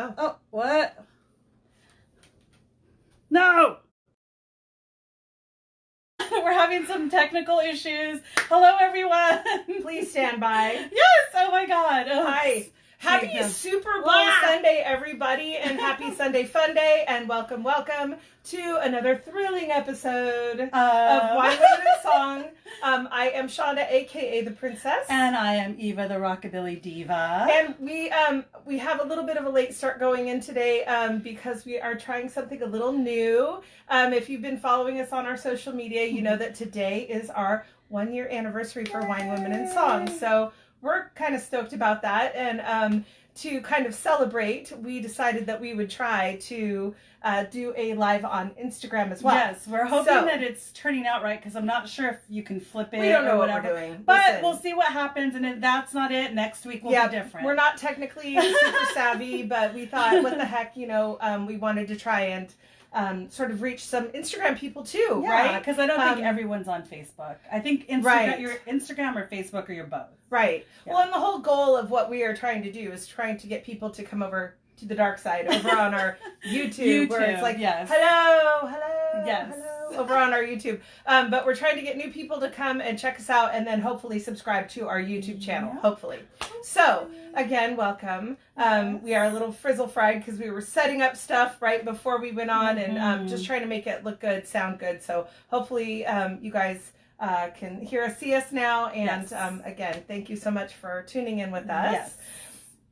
Oh, what? No! We're having some technical issues. Hello, everyone. Please stand by. Yes! Oh my God. Oh, Hi. Happy Super Bowl Sunday, everybody, and happy Sunday Fun Day, and welcome to another thrilling episode of Wine, Women, and Song. I am Shonda, aka the Princess, and I am Eva, the Rockabilly Diva. And we have a little bit of a late start going in today because we are trying something a little new. If you've been following us on our social media, you know that today is our 1-year anniversary for Wine, Women, and Song. So we're kind of stoked about that, and to kind of celebrate, we decided that we would try to do a live on Instagram as well. Yes, we're hoping that it's turning out right, because I'm not sure if you can flip it. We don't know or what whatever. we're doing. But we'll see what happens, and if that's not it, next week will be different. We're not technically super savvy, but we thought, what the heck, we wanted to try and sort of reach some Instagram people too, right? Because I don't think everyone's on Facebook. I think your Instagram or Facebook, or you're both. Right. Yeah. Well, and the whole goal of what we are trying to do is trying to get people to come over to the dark side over on our YouTube, where it's like, hello, over on our YouTube. But we're trying to get new people to come and check us out, and then hopefully subscribe to our YouTube channel, hopefully. So, again, welcome. We are a little frizzle fried because we were setting up stuff right before we went on, and just trying to make it look good, sound good. So hopefully you guys can hear us, see us now. And again, thank you so much for tuning in with us. Yes.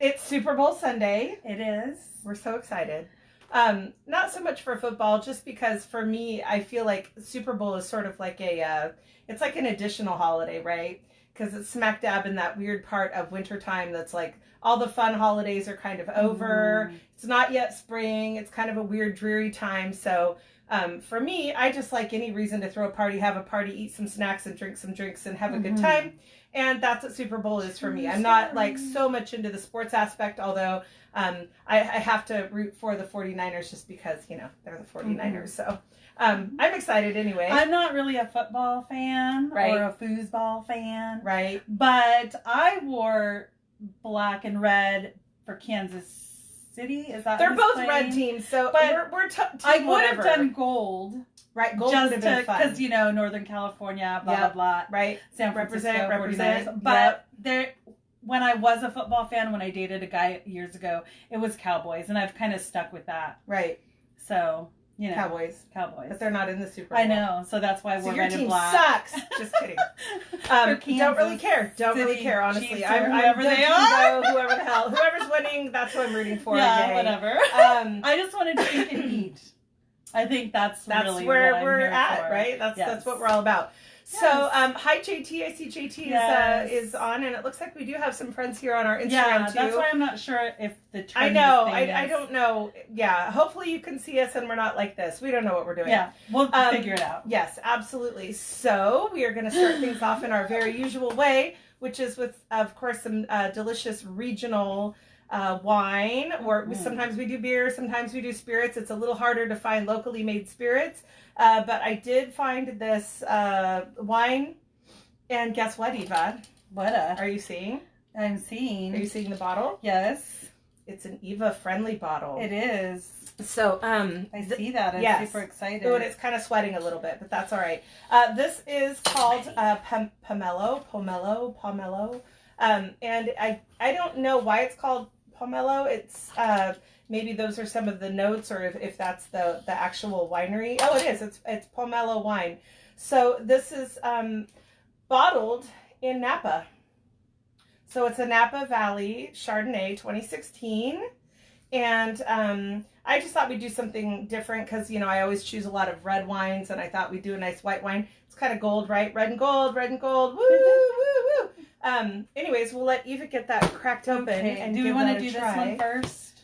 It's Super Bowl Sunday. It is. We're so excited. Not so much for football, just because for me, I feel like Super Bowl is sort of like it's like an additional holiday, right? Because it's smack dab in that weird part of wintertime that's like all the fun holidays are kind of over. It's not yet spring. It's kind of a weird, dreary time. So for me, I just like any reason to throw a party, have a party, eat some snacks and drink some drinks and have a good time. And that's what Super Bowl is for me. I'm not like so much into the sports aspect, although I have to root for the 49ers just because, they're the 49ers. So I'm excited anyway. I'm not really a football fan or a foosball fan. Right. But I wore black and red for Kansas City. Is that they're both red teams, so but we're team I would have done gold. Right, gold would have been fun. Because, Northern California, blah, blah, blah. Right. San Francisco, represent. But when I was a football fan, when I dated a guy years ago, it was Cowboys, and I've kind of stuck with that. Right. So, Cowboys. But they're not in the Super Bowl. I know, so that's why we're red and black. Your team sucks. Just kidding. Don't really care. Honestly. I'm whoever they are. Whoever the hell. Whoever's winning, that's who I'm rooting for. Yeah, whatever. I just want to drink and eat. I think that's really where what we're I'm here at, for. right? That's what we're all about. Yes. So, hi JT. I see JT is on, and it looks like we do have some friends here on our Instagram too. That's why I'm not sure if the I know. I don't know. Yeah. Hopefully you can see us, and we're not like this. We don't know what we're doing. Yeah. We'll figure it out. Yes, absolutely. So we are going to start things off in our very usual way, which is with, of course, some delicious regional wine, or sometimes we do beer, sometimes we do spirits. It's a little harder to find locally made spirits, but I did find this wine, and guess what, Eva? Are you seeing? I'm seeing. Are you seeing the bottle? Yes. It's an Eva friendly bottle. It is. So I see that. I'm super excited. Oh, and it's kind of sweating a little bit, but that's all right. This is called Pomelo. And I don't know why it's called Pomelo. It's maybe those are some of the notes, or if that's the actual winery. Oh, it is. It's Pomelo wine. So this is bottled in Napa. So it's a Napa Valley Chardonnay 2016. And I just thought we'd do something different because, I always choose a lot of red wines, and I thought we'd do a nice white wine. It's kind of gold, right? Red and gold. Woo, woo, woo. Anyways, we'll let Eva get that cracked open. Okay. And do we want to do this one first?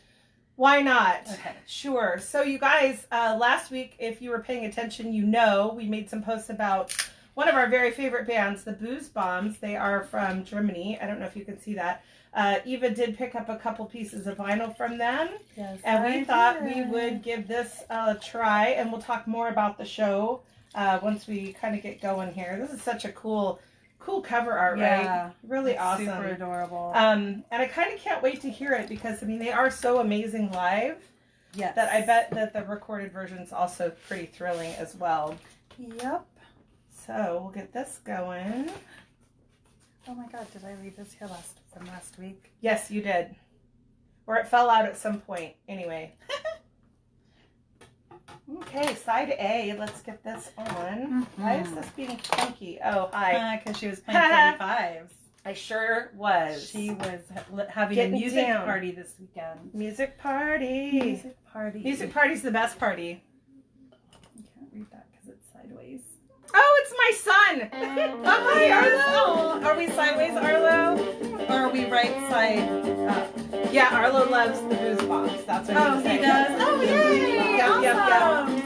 Why not? Okay. Sure. So you guys, last week, if you were paying attention, we made some posts about one of our very favorite bands, the Booze Bombs. They are from Germany. I don't know if you can see that. Eva did pick up a couple pieces of vinyl from them. Yes, and we thought we would give this a try, and we'll talk more about the show once we kind of get going here. This is such a cool cool cover art, Yeah, right? Really it's awesome. super adorable. And I kind of can't wait to hear it because, I mean, they are so amazing live. Yes. That I bet that the recorded version's also pretty thrilling as well. Yep. So we'll get this going. Oh my God, did I leave this here from last week? Yes, you did. Or it fell out at some point. Anyway. Okay, side A. Let's get this on. Mm-hmm. Why is this being funky? Oh, hi. Because she was playing 45s. I sure was. She was having Getting a music down. party this weekend. Music party. Music party. Music party's the best party. I can't read that because it's sideways. Oh, it's my son. Oh, hi, Arlo. Are we sideways, Arlo? Or are we right side up? Yeah, Arlo loves the booze bombs. That's what Oh, he he said. does? Oh, yay! Yep,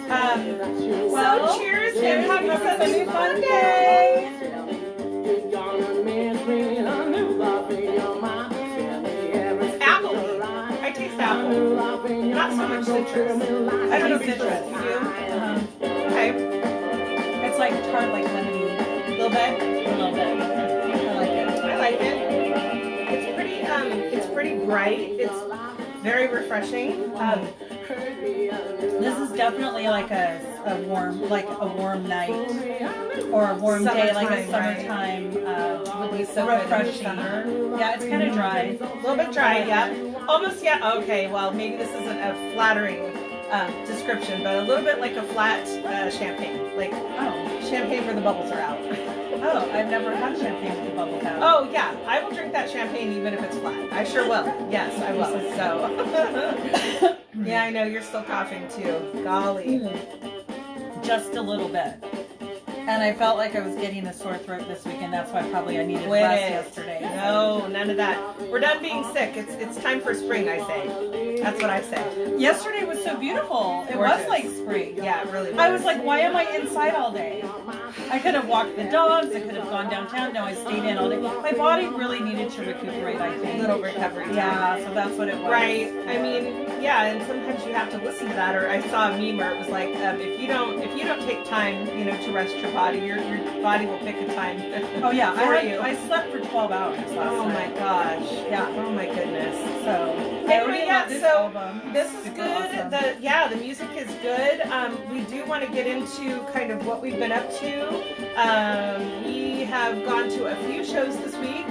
Awesome. So cheers and happy Sunday fun day. Apple. I taste apple. Not so much citrus. I don't know citrus. You do? Okay. It's like tart, like lemony. A little bit. A little bit. I like it. I like it. It's pretty bright. It's very refreshing. This is definitely like a warm night or a warm day, like a summertime. Would be so refreshing. Summer. Yeah, it's kind of dry. A little bit dry, yeah. Almost, yeah. Okay, well, maybe this isn't a flattering description, but a little bit like a flat champagne, like champagne where the bubbles are out. Oh, I've never had champagne with the bubbles out. Oh yeah, I will drink that champagne even if it's flat. I sure will. Yes, I will. So, yeah, I know you're still coughing too. Golly, just a little bit. And I felt like I was getting a sore throat this weekend. That's why probably I needed Quit rest it. yesterday. No, none of that. We're done being sick. It's time for spring, I say. That's what I say. Yesterday was so beautiful. It Gorgeous. was like spring. Yeah, it really was. I was like, why am I inside all day? I could have walked the dogs. I could have gone downtown. No, I stayed in all day. My body really needed to recuperate, I think. A little recovery time. Yeah, so that's what it was. Right. I mean, yeah, and sometimes you have to listen to that. Or I saw a meme where it was like, if you don't take time, to rest your body, your body will pick a time. Oh yeah, for you. I slept for 12 hours last night. Oh my gosh. Yeah. Oh my goodness. So anyway, yeah. this So album. this is Super good. awesome. The music is good. We do want to get into kind of what we've been up to. We have gone to a few shows this week.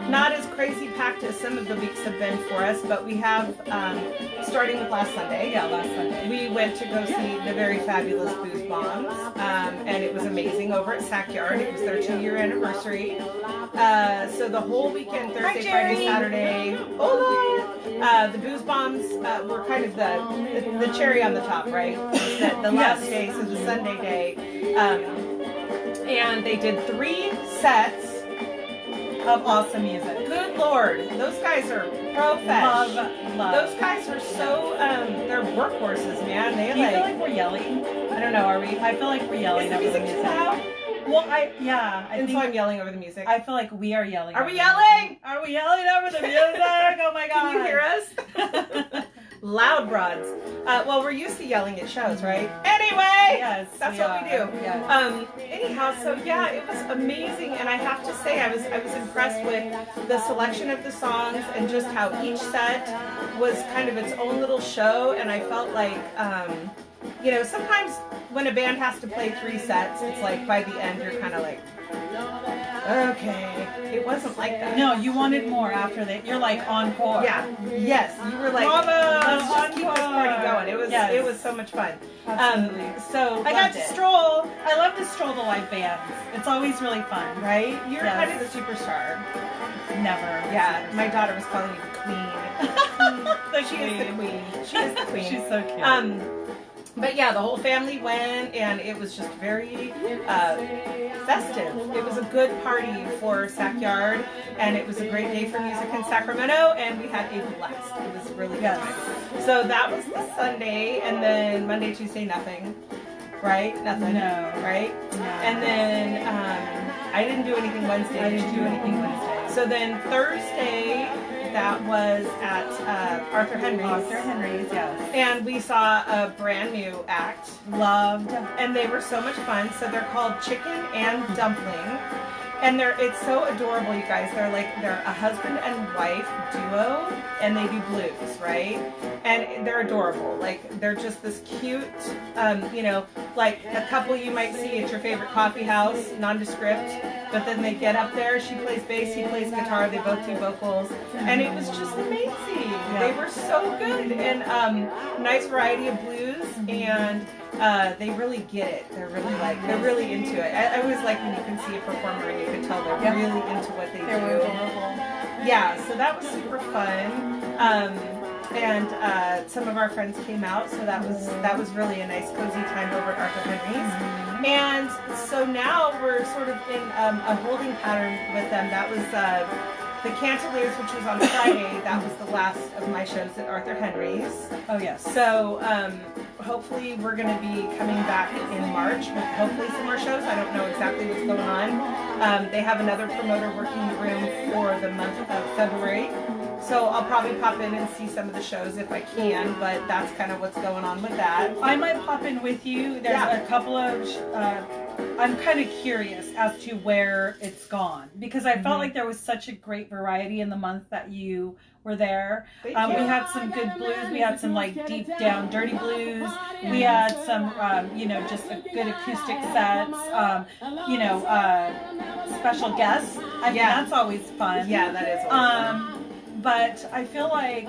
Not as crazy packed as some of the weeks have been for us, but we have, starting with last Sunday. Yeah, last Sunday. We went to go see the very fabulous Booze Bombs, and it was amazing over at Sackyard. It was their 2-year anniversary. So the whole weekend, Thursday, Friday, Saturday, hola! The Booze Bombs were kind of the cherry on the top, right? The last day, so the Sunday day. And they did 3 sets of awesome music. Good Lord, those guys are profesh. Love. Those guys are so, they're workhorses, man. Do you feel like we're yelling? I don't know, are we? I feel like we're yelling Is the over music the too music. loud? Well, I think so I'm yelling over the music. I feel like we are yelling. Are over we the yelling? music. Are we yelling over the music? Oh my God. Can you hear us? Loud broads. Well, we're used to yelling at shows, right? Anyway, yes, that's what we do. Yes. Anyhow, so yeah, it was amazing, and I have to say, I was impressed with the selection of the songs and just how each set was kind of its own little show. And I felt like, sometimes when a band has to play 3 sets, it's like by the end you're kind of like, okay. It wasn't like that. No, you wanted more after that. You're like encore. Yeah. Yes. You were like, bravo, let's just keep this party going. It was so much fun. Absolutely. So I got to stroll. I love to stroll the live bands. It's always really fun, right? You're kind of the superstar. Never. Yeah. My daughter was calling you the queen. She is the queen. She is the queen. She's so cute. But yeah, the whole family went, and it was just very festive. It was a good party for Sackyard, and it was a great day for music in Sacramento, and we had a blast. It was really good. So that was the Sunday, and then Monday, Tuesday, nothing. Right? Nothing. No. Right? No. And then I didn't do anything Wednesday. I didn't do anything Wednesday. So then Thursday, that was at Arthur Henry's. Arthur Henry's, yes. And we saw a brand new act. Loved. And they were so much fun. So they're called Chicken and Dumpling. And it's so adorable, you guys. They're a husband and wife duo, and they do blues, right? And they're adorable. Like, they're just this cute, you know, like a couple you might see at your favorite coffee house, nondescript. But then they get up there. She plays bass, he plays guitar. They both do vocals, and it was just amazing. Yeah. They were so good, and nice variety of blues, and they really get it. They're really into it. I always like when you can see a performer and you can tell they're really into what they do. Yeah, so that was super fun. And some of our friends came out, so that was really a nice cozy time over at Arthur Henry's. And so now we're sort of in a holding pattern with them. That was the Cantaliers, which was on Friday. That was the last of my shows at Arthur Henry's. Oh yes. So hopefully we're going to be coming back in March with hopefully some more shows. I don't know exactly what's going on. They have another promoter working the room for the month of February. So I'll probably pop in and see some of the shows if I can, but that's kind of what's going on with that. I might pop in with you. There's a couple of, I'm kind of curious as to where it's gone, because I felt like there was such a great variety in the month that you were there. We had some good blues. We had some like deep down dirty blues. We had some, you know, just a good acoustic sets. You know, special guests. I mean, that's always fun. Yeah, that is always fun. But I feel like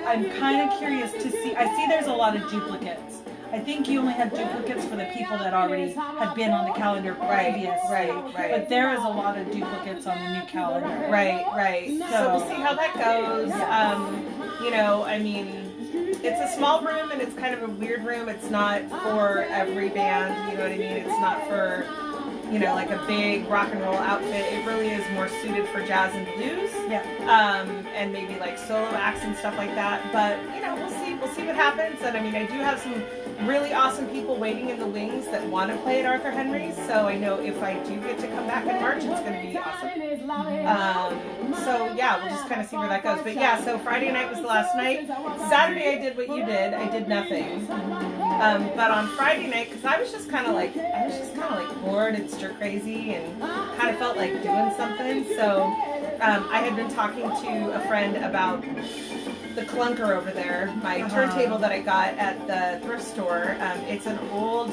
I'm kind of curious to see. I see there's a lot of duplicates. I think you only had duplicates for the people that already had been on the calendar previous. Right. But there is a lot of duplicates on the new calendar. Right. So we'll see how that goes. You know, I mean, it's a small room and it's kind of a weird room. It's not for every band, you know what I mean? It's not for, you know, like a big rock and roll outfit. It really is more suited for jazz and blues. Yeah. And maybe like solo acts and stuff like that. But, you know, we'll see what happens. And I mean, I do have some really awesome people waiting in the wings that want to play at Arthur Henry's. So I know if I do get to come back in March, it's going to be awesome. So yeah, we'll just kind of see where that goes. But yeah, so Friday night was the last night. Saturday I did what you did. I did nothing. But on Friday night, because I was just kind of like bored and stir crazy and kind of felt like doing something. So I had been talking to a friend about the clunker over there, my turntable that I got at the thrift store. It's an old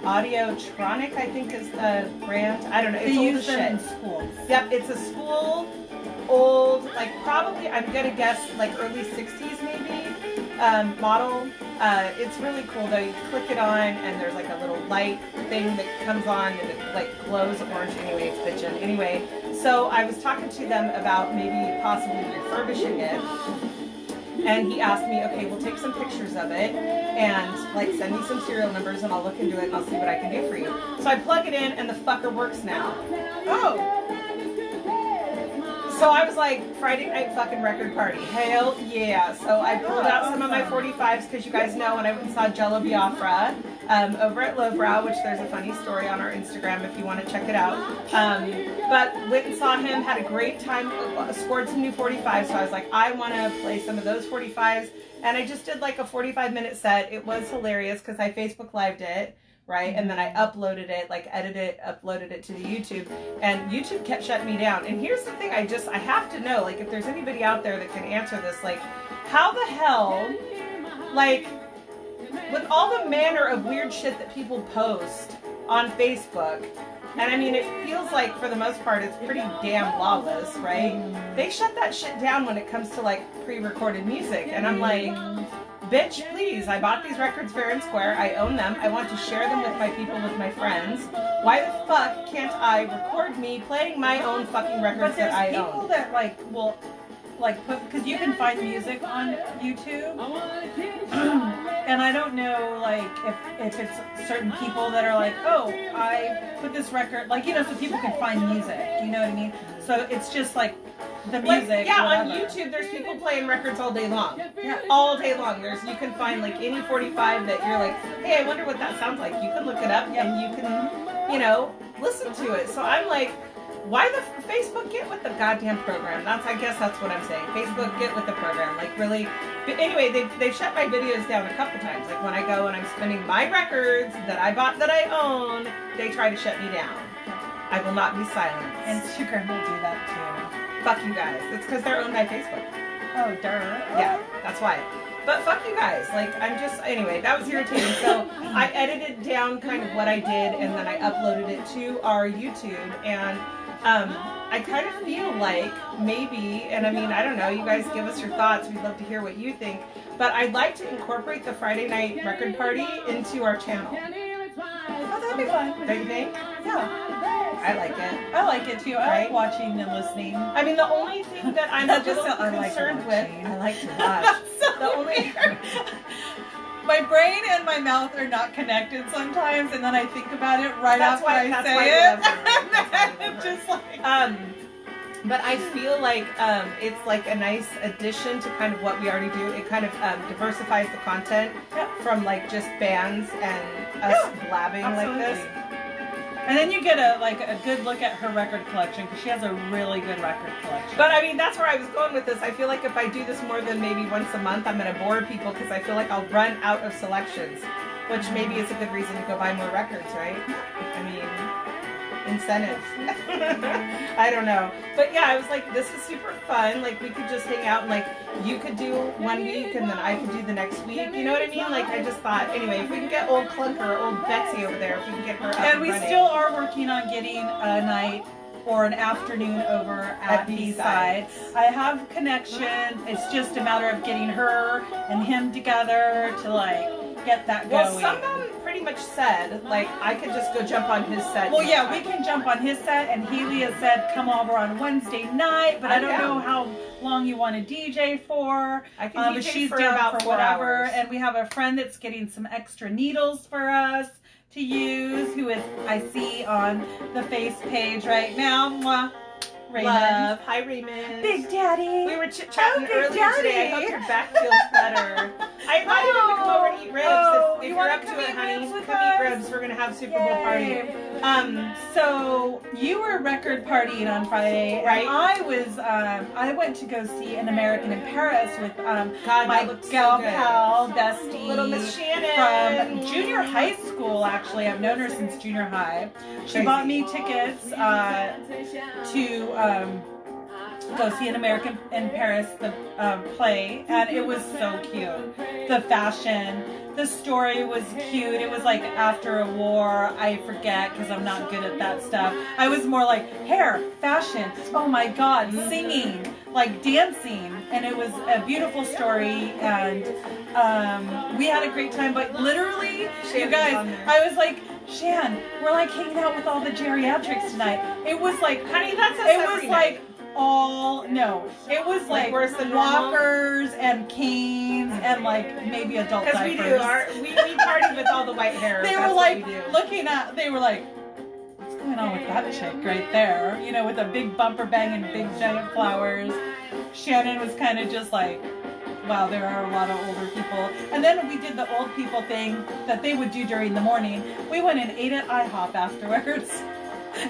Audiotronic, I think is the brand. I don't know. It's old as shit. In schools. Yep, it's a school, old, like probably, I'm gonna guess like early 60s maybe, model. It's really cool though. You click it on and there's like a little light thing that comes on and it like glows orange. Anyway, it's bitchin'. Anyway, so I was talking to them about maybe possibly refurbishing it. And he asked me, okay, we'll take some pictures of it and like send me some serial numbers and I'll look into it and I'll see what I can do for you. So I plug it in and the fucker works now. Oh. So I was like, Friday night fucking record party. Hell yeah. So I pulled out some of my 45s because you guys know when I went and saw Jello Biafra over at Lowbrow, which there's a funny story on our Instagram if you want to check it out. But went and saw him, had a great time, scored some new 45s. So I was like, I want to play some of those 45s. And I just did like a 45-minute set. It was hilarious because I Facebook Lived it. Right, and then I uploaded it, like edited it, uploaded it to the YouTube, and YouTube kept shutting me down. And here's the thing, I have to know, like, if there's anybody out there that can answer this, like, how the hell, like, with all the manner of weird shit that people post on Facebook, and I mean, it feels like, for the most part, it's pretty damn lawless, right? They shut that shit down when it comes to, like, pre-recorded music, and I'm like, bitch, please, I bought these records fair and square. I own them. I want to share them with my people, with my friends. Why the fuck can't I record me playing my own fucking records that I own? But there's people that, like, will, like, put, because you can find music on YouTube. And I don't know, like, if it's certain people that are like, oh, I put this record, like, you know, so people can find music. You know what I mean? So it's just, like, the music. Like, yeah, whatever. On YouTube, there's people playing records all day long. Yeah, all day long. You can find like any 45 that you're like, hey, I wonder what that sounds like. You can look it up and you can, you know, listen to it. So I'm like, why the Facebook, get with the goddamn program? I guess that's what I'm saying. Facebook, get with the program. Like, really. But anyway, they've shut my videos down a couple times. Like when I go and I'm spinning my records that I bought that I own, they try to shut me down. I will not be silenced. Instagram will do that too. Fuck you guys. It's because they're owned by Facebook. Oh, darn. Yeah, that's why. But fuck you guys. Like, I'm just, anyway, that was irritating. So I edited down kind of what I did, and then I uploaded it to our YouTube, and I kind of feel like maybe, and I mean, I don't know, you guys give us your thoughts. We'd love to hear what you think. But I'd like to incorporate the Friday night record party into our channel. Oh, that'd be fun. Don't you think? Yeah. I like it. I like it too. I Right? like watching and listening. I mean, the only thing that I'm a little concerned with, I like to watch. The only my brain and my mouth are not connected sometimes, and then I think about it right That's after why- I that's say why it. I love her. That's why I love And her. just like but I feel like it's like a nice addition to kind of what we already do. It kind of diversifies the content from like just bands and us blabbing absolutely. like this. And then you get a good look at her record collection, because she has a really good record collection. But I mean, that's where I was going with this. I feel like if I do this more than maybe once a month, I'm going to bore people, because I feel like I'll run out of selections, which maybe is a good reason to go buy more records, right? I mean, incentives. I don't know. But yeah, I was like, this is super fun. Like, we could just hang out, and like, you could do 1 week and then I could do the next week. You know what I mean? Like, I just thought, anyway, if we can get old Clunker, old Betsy over there, if we can get her up and we running. still are working on getting a night or an afternoon over at B-Side. I have connection. It's just a matter of getting her and him together to like get that going. Well, some of them pretty much said, like, I could just go jump on his set. Well, yeah, we can jump on his set, and Haley has said come over on Wednesday night, but I don't know how long you want to DJ for. I can but DJ she's for down about for 4 whatever, hours. and we have a friend that's getting some extra needles for us to use, who is I see on the face page right now. Mwah. Raymond. Love. Hi, Raymond. Big Daddy. We were chit-chatting Big earlier Daddy. today. I hope your back feels better. I invited him to come over and eat ribs. If you you're wanna up come to it, eat honey, ribs with come us? eat ribs. We're going to have Super Bowl party. Yay. So you were record partying on Friday, Right. And I was. I went to go see An American in Paris with God, my that looked so gal good. pal bestie, Little Miss Shannon. from junior high school. Actually, I've known her since junior high. She Crazy. bought me tickets to go see An American in Paris, the play, and it was so cute. The fashion, the story was cute. It was like after a war. I forget because I'm not good at that stuff. I was more like hair, fashion, oh my god, singing, like dancing, and it was a beautiful story, and we had a great time. But literally, you guys, I was like, Shan, we're like hanging out with all the geriatrics tonight. It was like, Honey, that's us it was every like night. it was like worse than normal? walkers and canes and like maybe adult Because we diapers. do. We party with all the white hair. They That's were what like we do. looking at, they were like, what's going on with that chick right there? You know, with a big bumper bang and big giant flowers. Shannon was kind of just like, wow, there are a lot of older people. And then we did the old people thing that they would do during the morning. We went and ate at IHOP afterwards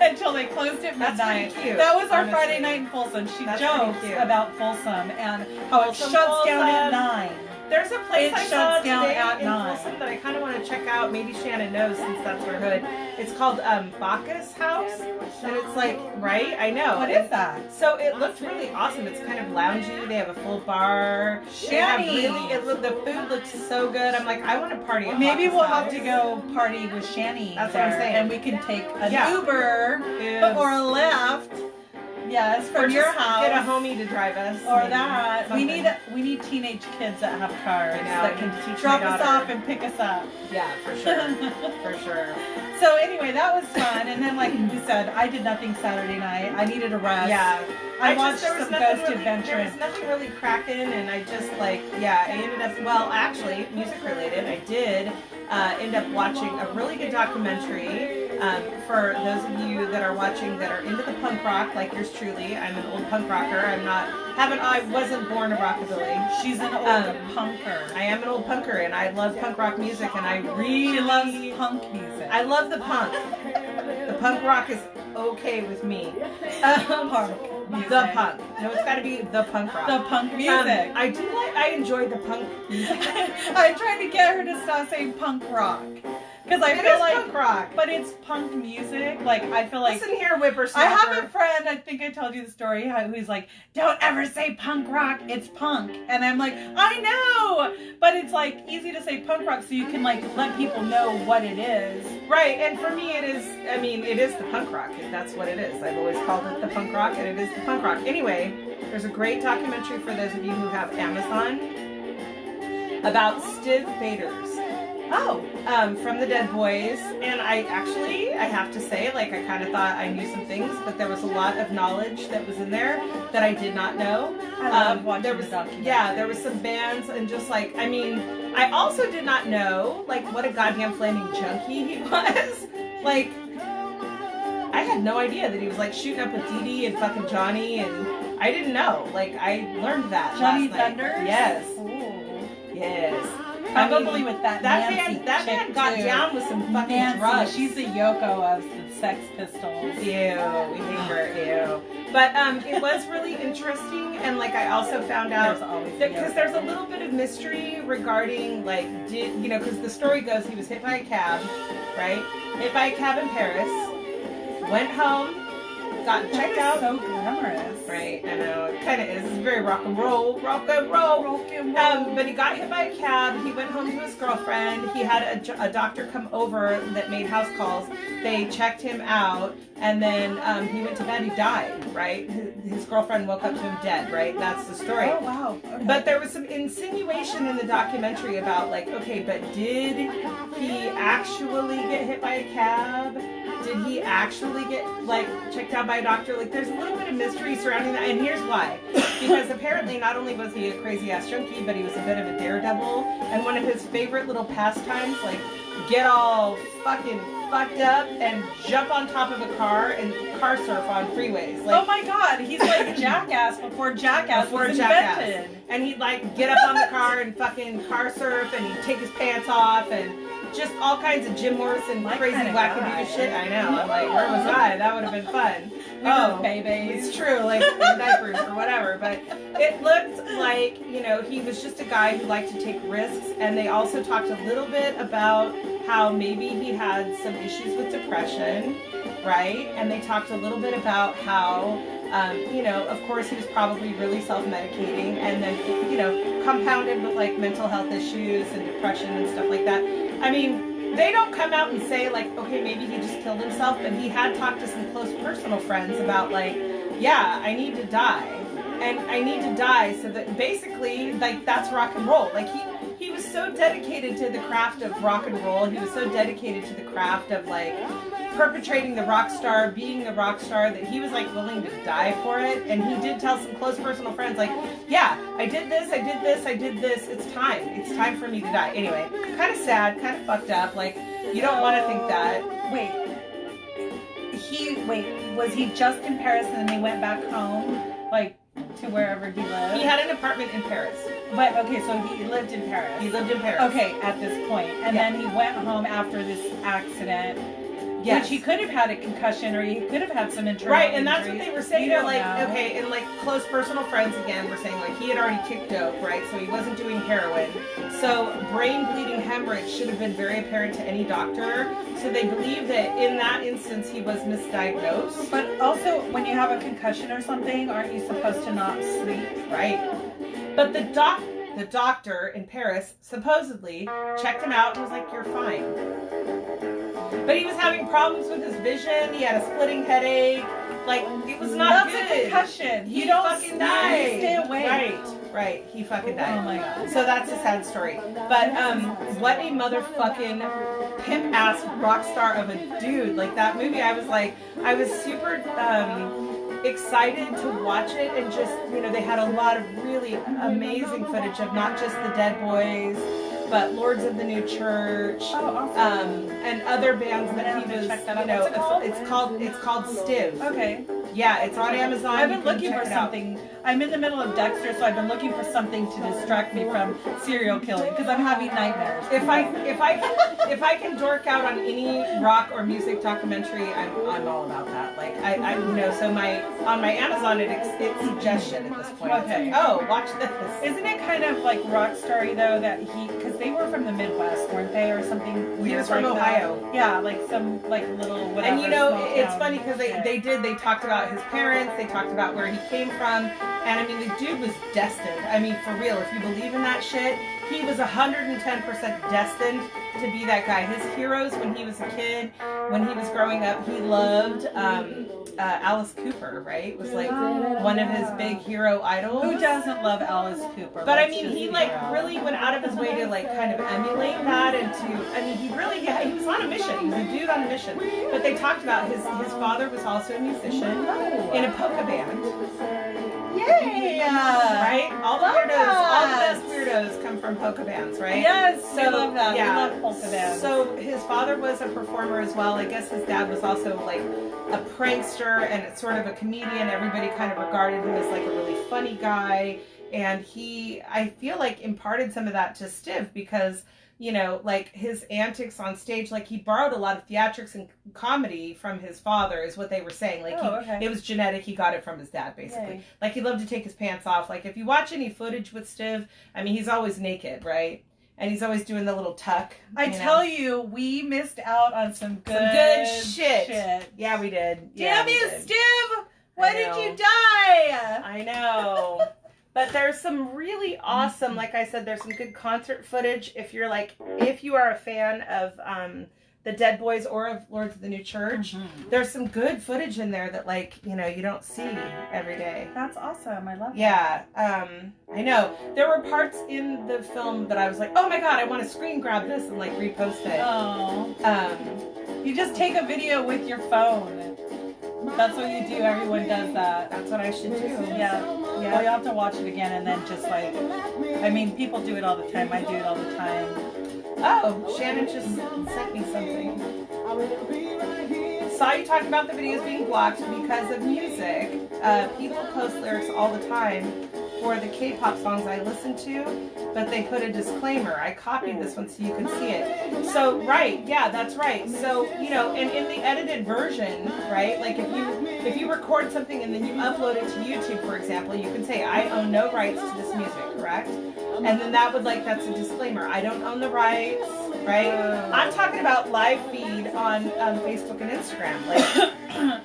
until they closed at That's midnight. pretty cute, That was our honestly. Friday night in Folsom. She That's jokes pretty cute. about Folsom and how it Folsom, shuts down at Folsom. 9. There's a place It I saw shuts down today at in 9. Folsom that I kind of want to check out. Maybe Shannon knows since that's her hood. It's called Bacchus House, and it's like, right? I know. What is that? So it looked really awesome. It's kind of loungy. They have a full bar. They have Shanny. the food looks so good. I'm like, I want to party at Maybe Bacchus we'll House. have to go party with Shani. That's what I'm there, saying. And we can take an Yeah. Uber Yes. or a Lyft. Yes, Or from your just house. get a homie to drive us. Or maybe. that. Something. We need teenage kids that have cars I know, that I can need to teach drop my us daughter. off and pick us up. Yeah, for sure. For sure. So anyway, that was fun. And then like we said, I did nothing Saturday night. I needed a rest. Yeah. I watched there was some nothing Ghost really, Adventure. There was nothing really cracking, and I just like, yeah, I ended up, well, actually, music related, I did end up watching a really good documentary. For those of you that are watching that are into the punk rock, like yours truly, I'm an old punk rocker. I wasn't born a rockabilly. She's an old punker. I am an old punker, and I love punk rock music, and I really She loves punk music. I love the punk. The punk rock is okay with me. Punk music. The punk. No, it's got to be the punk rock. The punk music. I enjoy the punk music. I'm trying to get her to stop saying punk rock. Because I It feel is like, punk rock. but it's punk music. Like, I feel like. Listen here, whippersnapper. I have a friend, I think I told you the story, who's like, don't ever say punk rock, it's punk. And I'm like, I know! But it's like easy to say punk rock so you can like let people know what it is. Right, and for me it is, I mean, it is the punk rock. That's what it is. I've always called it the punk rock, and it is the punk rock. Anyway, there's a great documentary for those of you who have Amazon about Stiv Bators. Oh. From the Dead Boys. And I have to say, like, I kind of thought I knew some things, but there was a lot of knowledge that was in there that I did not know. I love watching there was, the documentary. Yeah, there was some bands, and just like, I mean, I also did not know, like, what a goddamn flaming junkie he was. Like, I had no idea that he was, like, shooting up with Dee Dee and fucking Johnny, and I didn't know. Like, I learned that Johnny last night. Thunder? Yes. Ooh. Yes. Probably with that Nancy that chick man got too. down with some fucking Nancy, drugs. she's the Yoko of the Sex Pistols. Ew, we hate her, ew. But it was really interesting, and like I also found out because there's a little bit of mystery regarding like because the story goes he was hit by a cab, right? Hit by a cab in Paris, went home, got checked out. So glamorous. Right, I know, it kind of is. It's very rock and roll, rock and roll. Rock and roll. But he got hit by a cab. He went home to his girlfriend. He had a doctor come over that made house calls. They checked him out, and then he went to bed. He died, right? His girlfriend woke up to him dead, right? That's the story. Oh, wow. Okay. But there was some insinuation in the documentary about, like, okay, but did he actually get hit by a cab? Did he actually get, like, checked out by a doctor? Like, there's a little bit of mystery surrounding that, and here's why. Because apparently not only was he a crazy-ass junkie, but he was a bit of a daredevil, and one of his favorite little pastimes, like, get all fucking fucked up and jump on top of a car and car surf on freeways. Like, oh my god, he's like Jackass before Jackass was invented. And he'd, like, get up on the car and fucking car surf, and he'd take his pants off, and just all kinds of Jim Morrison crazy wackadoo shit. I know. I'm like, where was I? That would have been fun. Oh, babies. It's true, like in diapers or whatever. But it looked like, he was just a guy who liked to take risks. And they also talked a little bit about how maybe he had some issues with depression, right? And they talked a little bit about how, of course he was probably really self-medicating, and then, compounded with like mental health issues and depression and stuff like that. I mean, they don't come out and say like, okay, maybe he just killed himself, but he had talked to some close personal friends about like, yeah, I need to die. And I need to die so that basically, like, that's rock and roll. Like, he was so dedicated to the craft of rock and roll. He was so dedicated to the craft of, like, perpetrating the rock star, being the rock star, that he was, like, willing to die for it. And he did tell some close personal friends, like, yeah, I did this, I did this, I did this. It's time. It's time for me to die. Anyway, kind of sad, kind of fucked up. Like, you don't want to think that. Was he just in Paris and then he went back home? Like, to wherever he lived? He had an apartment in Paris. But, okay, so he lived in Paris. He lived in Paris. Okay, at this point. And then he went home after this accident. Yes. Which he could have had a concussion, or he could have had some internal right, and that's what they were saying. They're like, know. Okay, and like close personal friends again were saying like he had already kicked dope, right? So he wasn't doing heroin. So brain bleeding hemorrhage should have been very apparent to any doctor. So they believe that in that instance he was misdiagnosed. But also, when you have a concussion or something, aren't you supposed to not sleep? Right. But the doctor in Paris supposedly checked him out and was like, you're fine. But he was having problems with his vision. He had a splitting headache. Like, it was not good. That's a concussion. He don't fucking died. You stay awake. Right. He fucking died. Oh my god. So that's a sad story. But what a motherfucking pimp-ass rock star of a dude. Like, that movie, I was super excited to watch it, and just, they had a lot of really amazing footage of not just the Dead Boys, but Lords of the New Church, and other bands that he was, What's it called? it's called Stiv. Okay. Yeah, it's on Amazon. I've been looking for something. I'm in the middle of Dexter, so I've been looking for something to distract me from serial killing because I'm having nightmares. If I can dork out on any rock or music documentary, I'm all about that. Like I you know, so on my Amazon it suggests shit at this point. Okay. Like, oh, watch this. Isn't it kind of like rock starry though that because they were from the Midwest, weren't they, or something weird? He was from like Ohio. That? Yeah, like some like little whatever. And you know, it's town. funny because they talked about his parents, they talked about where he came from, and I mean the dude was destined. I mean, for real, if you believe in that shit, he was 110% destined to be that guy. His heroes when he was a kid, when he was growing up, he loved Alice Cooper, right? Was like one of his big hero idols. Who doesn't love Alice Cooper? But I mean, he like really went out of his way to like kind of emulate that and to, I mean, he was on a mission. He was a dude on a mission. But they talked about his father was also a musician in a polka band. Yay! Right? All the weirdos, all the best weirdos come from polka bands, right? Yes, so, I love that. Yeah. We love polka bands. So his father was a performer as well. I guess his dad was also like a prankster and sort of a comedian. Everybody kind of regarded him as like a really funny guy. And I feel like imparted some of that to Stiv because, you know, like his antics on stage, like he borrowed a lot of theatrics and comedy from his father is what they were saying. Like it was genetic. He got it from his dad, basically. Yay. Like he loved to take his pants off. Like if you watch any footage with Stiv, I mean, he's always naked, right? And he's always doing the little tuck. I tell you, we missed out on some good shit. Yeah, we did. Damn you, Stiv! Why did you die? I know. But there's some really awesome, like I said, there's some good concert footage. If you are a fan of the Dead Boys or of Lords of the New Church, there's some good footage in there that, like, you know, you don't see every day. That's awesome. I love that. Yeah. I know. There were parts in the film that I was like, oh my God, I want to screen grab this and like repost it. Oh. You just take a video with your phone. That's what you do. Everyone does that. That's what I should do. Yeah. Well, you'll have to watch it again and then just like, I mean, people do it all the time. I do it all the time. Oh, Shannon just sent me something. Saw you talking about the videos being blocked because of music. People post lyrics all the time for the K-pop songs I listen to, but they put a disclaimer. I copied this one so you could see it. So, right, yeah, that's right. So, you know, and in the edited version, right, like if you record something and then you upload it to YouTube, for example, you can say, I own no rights to this music, correct? And then that's a disclaimer. I don't own the rights, right? I'm talking about live feed on Facebook and Instagram. Like,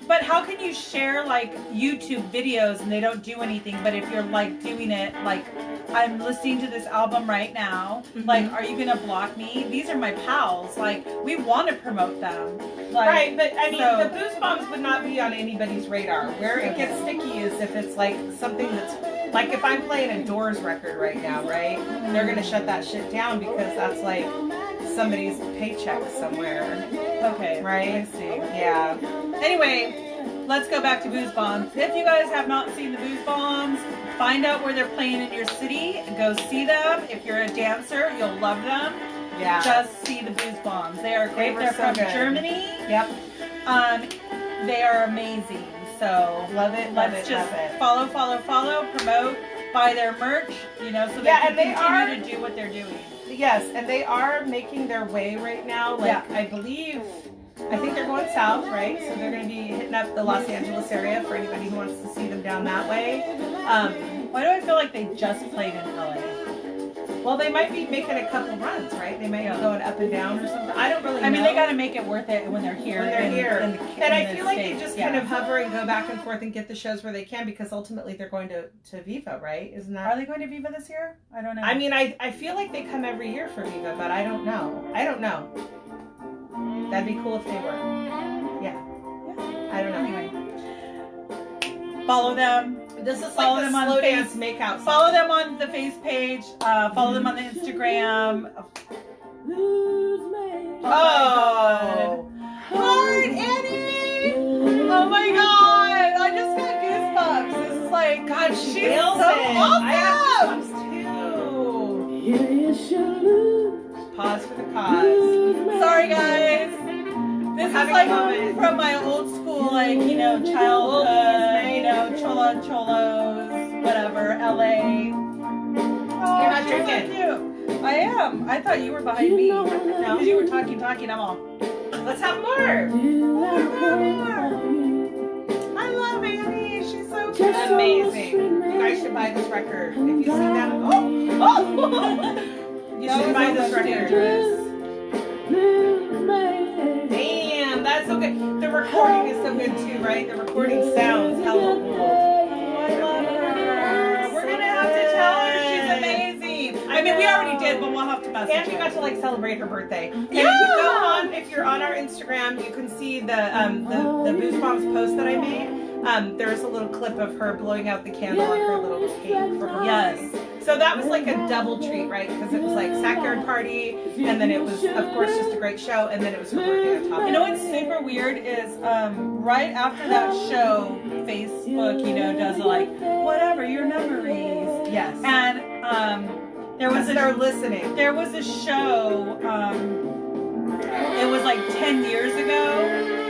but how can you share like YouTube videos and they don't do anything? But if you're like doing it, like I'm listening to this album right now, like, are you gonna block me? These are my pals. Like, we want to promote them. Like, right, but I mean, the booze bombs would not be on anybody's radar. Where it gets sticky is if it's like something that's like if I'm playing a Doors record right now, right? They're gonna shut that shit down because that's like somebody's paycheck somewhere. Okay, right? I see. Yeah. Anyway, let's go back to Booze Bombs. If you guys have not seen the Booze Bombs, find out where they're playing in your city. Go see them. If you're a dancer, you'll love them. Yeah. Just see the Booze Bombs. They are great. They're from Germany. Yep. They are amazing. So love it. Let's just follow, promote, buy their merch, you know, so they can continue to do what they're doing. Yes, and they are making their way right now. Like, I think they're going south, right? So they're going to be hitting up the Los Angeles area for anybody who wants to see them down that way. Why do I feel like they just played in LA? Well, they might be making a couple runs, right? They might be going up and down or something. I don't really know. I mean, they got to make it worth it when they're here. And I feel like they just kind of hover and go back and forth and get the shows where they can because ultimately they're going to Viva, right? Isn't that? Are they going to Viva this year? I don't know. I mean, I feel like they come every year for Viva, but I don't know. That'd be cool if they were. Yeah. I don't know. Anyway. Follow them. This is follow like the slow dance makeout song. Follow them on the face page. Follow them on the Instagram. Oh, Lord Annie! Oh my God! I just got goosebumps. This is like, God, she's so awesome. I have goosebumps too. Pause for the cause. Sorry, guys. This is like from my old school, like, you know, childhood, you know, cholos. whatever, LA. Oh, You're not she's so drinking. cute. I am. I thought you were behind me. No. Because you were talking. I'm all. Let's have more. I love Annie. She's so cute. Amazing. You guys should buy this record. If you see that, you should buy this record. Damn, that's so good. The recording is so good too, right? The recording sounds hella cool. Oh, I love her. We're gonna have to tell her she's amazing. I mean, we already did, but we'll have to message And we her. got to like celebrate her birthday. And Yeah. if you're on our Instagram, you can see the Booze Bombs post that I made. There's a little clip of her blowing out the candle on her little cake for her. Yes. So that was like a double treat, right? Because it was like Sackyard Party, and then it was, of course, just a great show, and then it was her birthday on top of it. You know what's super weird is right after that show, Facebook, does like whatever your memories. Yes. And they're listening. There was a show. It was like 10 years ago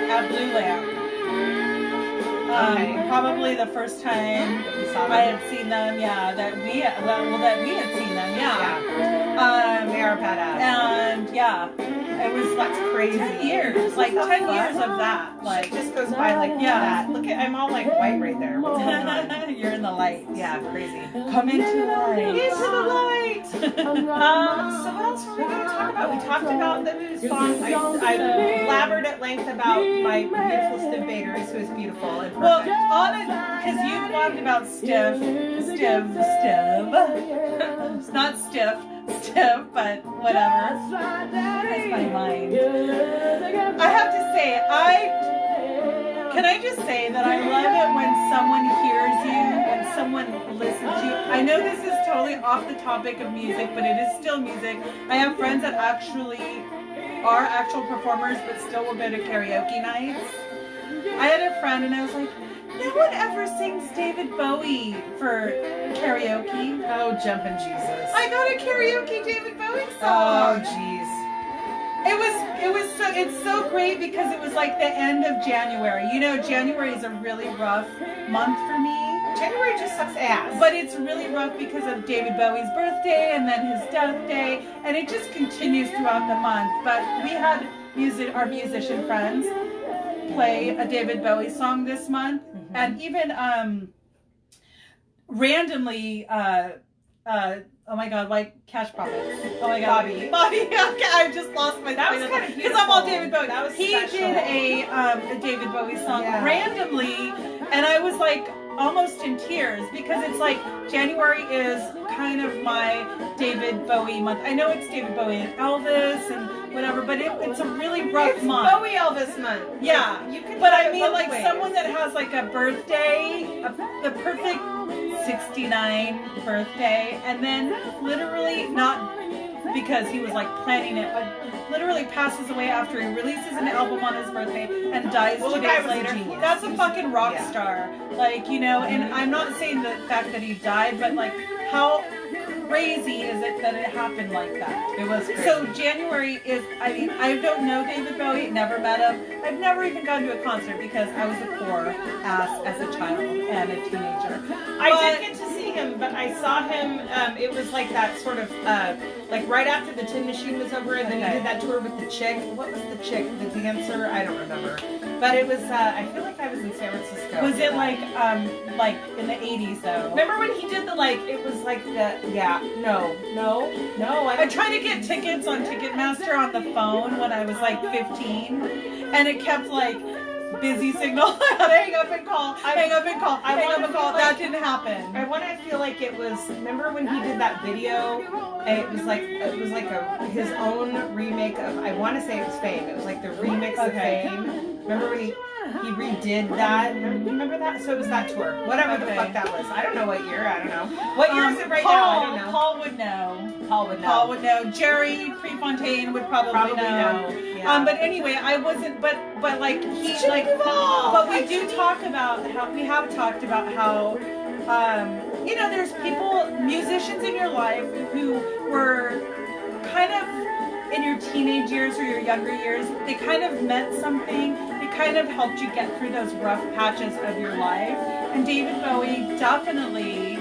at Blue Lamp. Okay. Probably the first time We saw I them. had seen them. Yeah, that we had seen them. Yeah. They are badass. And yeah, it was like That's crazy. 10 years, like 10 years of that. Like, Like, just goes by like that. Look at, I'm all like white right there. What's going on? you're in the light. Yeah, crazy. Come into the light. Into the light. So what else were we going to talk about? We talked about the Booze Bombs. I blabbered at length about my beautiful Stiv Baders, who is beautiful and Well, perfect. on it, because you blabbed about Stiv. It's not stiff, but whatever. That's my mind. I have to say, can I just say that I love it when someone hears you and someone listens to you. I know this is totally off the topic of music, but it is still music. I have friends that actually are actual performers, but still will go to karaoke nights. I had a friend and I was like, no one ever sings David Bowie for karaoke. Oh, jumpin' Jesus. I got a karaoke David Bowie Oh, song. jeez. It's so great because it was like the end of January. January is a really rough month for me. January just sucks ass. But it's really rough because of David Bowie's birthday and then his death day, and it just continues throughout the month. But we had our musician friends play a David Bowie song this month, and even randomly, oh my God, like Cash Profits. Oh my God, Bobby. Okay, I just lost my. That was kind of because I'm all beautiful. David Bowie. That was he special. did a David Bowie song Yeah. randomly, and I was like almost in tears because it's like January is kind of my David Bowie month. I know it's David Bowie and Elvis and whatever, but it's a really rough month. Bowie Elvis month. Yeah, You can but have I it mean both like ways. someone that has like a birthday, the perfect 69 birthday, and then literally not because he was like planning it, but literally passes away after he releases an album on his birthday and dies Well, 2 the guy days was a later. genius. That's a fucking rock Yeah. star. Like, and I'm not saying the fact that he died, but like how crazy is it that it happened like that? It was crazy. So January is, I don't know David Bowie, never met him. I've never even gone to a concert because I was a poor ass as a child and a teenager. I did get to see him, but I saw him, it was like that sort of, like right after the Tin Machine was over, and then he did that tour with the chick. What was the chick? The dancer? I don't remember. But it was, I feel like I was in San Francisco. Was it like in the 80s though? Remember when he did the, like, it was like the, no. I tried to get tickets on Ticketmaster on the phone when I was like 15, and it kept like busy signal. I had to hang up and call, hang up and call, hang up and call. That didn't happen. I want to feel like it was. Remember when he did that video, and it was like his own remake of. I want to say it was Fame. It was like the remix of Fame. Remember when he redid that? Remember that? So it was that tour. Whatever the fuck that was. I don't know what year. I don't know. What year is it right now? I don't know. Paul would know. Paul would know. Jerry Prefontaine would probably know. Yeah. But anyway, I wasn't. But like he like. But we do talk about how we have talked about how. There's people, musicians in your life who were kind of in your teenage years or your younger years. They kind of meant something. They kind of helped you get through those rough patches of your life. And David Bowie definitely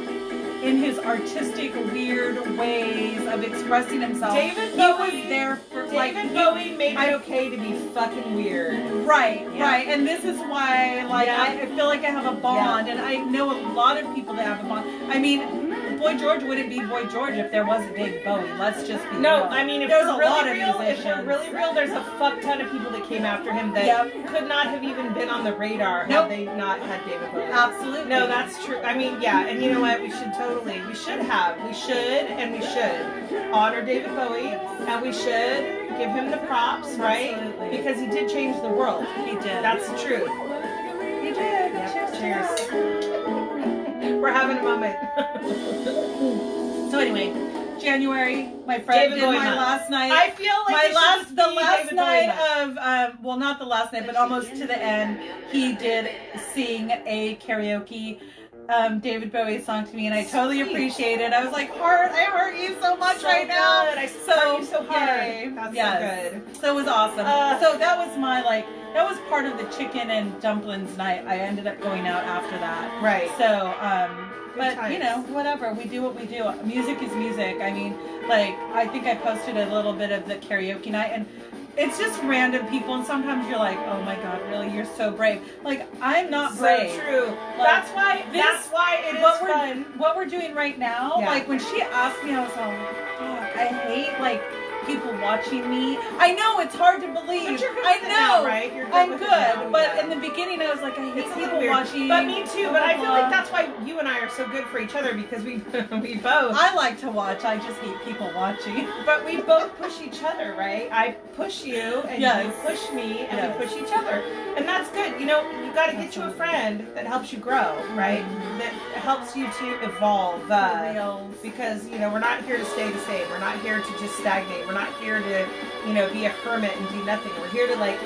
in his artistic, weird ways of expressing himself. David Bowie, he was there for David Bowie made it okay to be fucking weird. Right, right. And this is why, like, I feel like I have a bond, and I know a lot of people that have a bond. I mean, Boy George wouldn't be Boy George if there wasn't David Bowie. Let's just be real. I mean, if there's we're a really lot of real, musicians. if we're really real, there's a fuck ton of people that came after him that could not have even been on the radar had they not had David Bowie. Absolutely. No, that's true. I mean, yeah, and you know what? We should honor David Bowie, and we should give him the props, right? Absolutely. Because he did change the world. He did. That's the truth. He did. Yep. Cheers. We're having a moment. So anyway, January, my friend David did Bowie my month. last night. I feel like the last David night Bowie of well, not the last night, but almost to the end. He did sing a karaoke David Bowie song to me, and I totally appreciate it. I was like, "Heart, I heart you so much right now." I heart you so hard. Yay. That's yes. so good. So it was awesome. So that was my that was part of the chicken and dumplings night. I ended up going out after that. Right. So but you know, whatever, we do what we do. Music is music. I mean, like, I think I posted a little bit of the karaoke night, and it's just random people, and sometimes you're like, oh my god, really, you're so brave. Like, I'm not brave. So true. Like, that's why it is fun. What we're doing right now, like, when she asked me, I was like, fuck, I hate, like, people watching me. I know it's hard to believe. But you're good I with it know. now, right? You're good I'm with it good. now, But in the beginning, I was like, I hate people watching. But me too. But I feel like that's why you and I are so good for each other, because we both. I like to watch. I just hate people watching. But we both push each other, right? I push you, and you push me, and we push each other. And that's good. You know, you got to get you a friend that helps you grow, right? That helps you to evolve. Because, you know, we're not here to stay the same. We're not here to just stagnate. We're not here to, you know, be a hermit and do nothing. We're here to, like,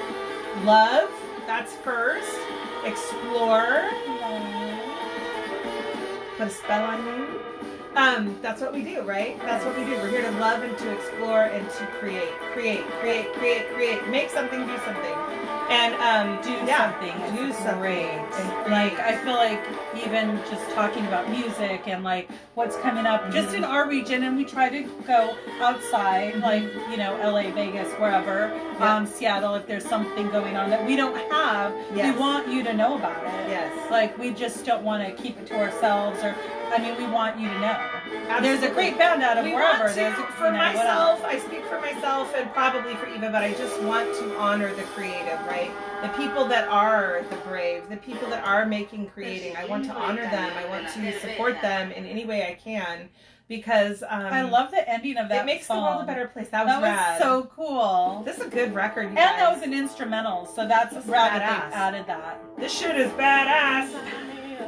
love. That's first. Explore. Put a spell on you. That's what we do, right? That's what we do. We're here to love and to explore and to create. Make something, do something. And do something. Do something. Great. Like, I feel like even just talking about music and like what's coming up just in our region, and we try to go outside, like, you know, LA, Vegas, wherever, Seattle, if there's something going on that we don't have, we want you to know about it. Yes. Like, we just don't want to keep it to ourselves, or, I mean, we want you to know. Absolutely. There's a great band out of wherever. For myself, I speak for myself and probably for Eva, but I just want to honor the creative, right? The people that are the brave, the people that are creating. I want to honor them. I want to support them in any way I can, because I love the ending of that. It makes song. the world a better place. That was rad. So cool. This is a good record, you and guys. That was an instrumental, so that's rad that they added that. This shit is badass.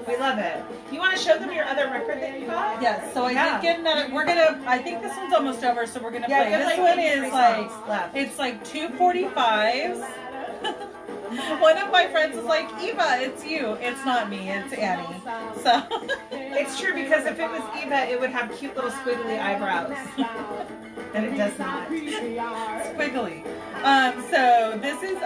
We love it. You want to show them your other record that you got? Yes. So I did get another. We're gonna. I think this one's almost over, so we're gonna play. This one is like it's like 2:45s. One of my friends is like, Eva, it's you. It's not me. It's Annie. So it's true, because if it was Eva, it would have cute little squiggly eyebrows, and it does not. Squiggly. So this is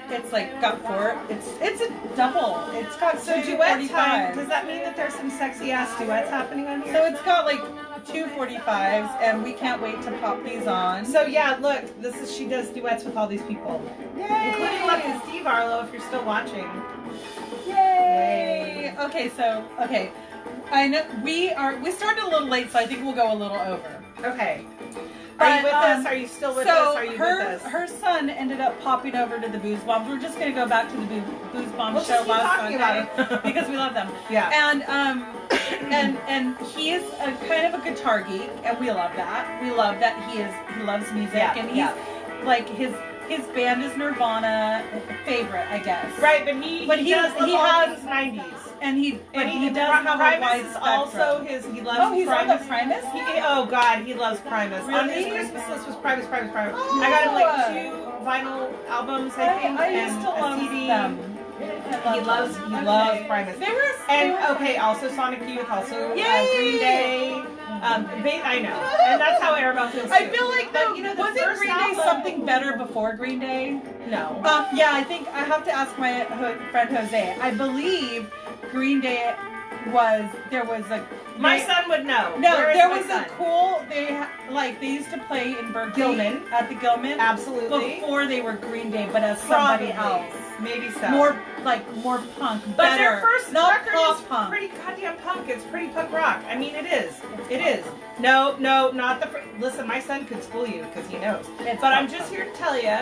it's like got four. It's a double. It's got so duet time. Does that mean that there's some sexy ass duets happening on here? So it's got like 2:45s, and we can't wait to pop these on. So yeah, look, she does duets with all these people, including Lucky Steve Arlo, if you're still watching. Yay! Okay, I know we started a little late, so I think we'll go a little over. Okay. Are you with us? Are you still with us? Are you with us? Her son ended up popping over to the Booze Bombs. We're just going to go back to the Booze Bombs show last Sunday because we love them. Yeah. And he is a kind of a guitar geek, and we love that. We love that he loves music, and he's like his band is Nirvana favorite, I guess. Right, but he has 90s. And he does have a wide spectrum. Also he loves he's Primus. on the Primus? Oh God, he loves Primus. Really? On his Christmas list was Primus. Oh. I got him like 2 vinyl albums, I think, I used and to love a CD. Them. He loves Primus. Also Sonic Youth, also Green Day. I know, and that's how Arabelle feels too. I feel like wasn't Green Day something better before Green Day? No. Yeah, I think I have to ask my friend Jose. I believe Green Day there was a My son would know. No, Where is there my was son? a cool. They used to play in Berkeley Gilman. at the Gilman. Absolutely. Before they were Green Day, but as somebody Probably. else. Maybe so. More punk, But better. their first not record pop is punk. pretty goddamn punk. It's pretty punk rock. I mean, it is. It is. No, not the. Listen, my son could school you because he knows. But I'm just here to tell you.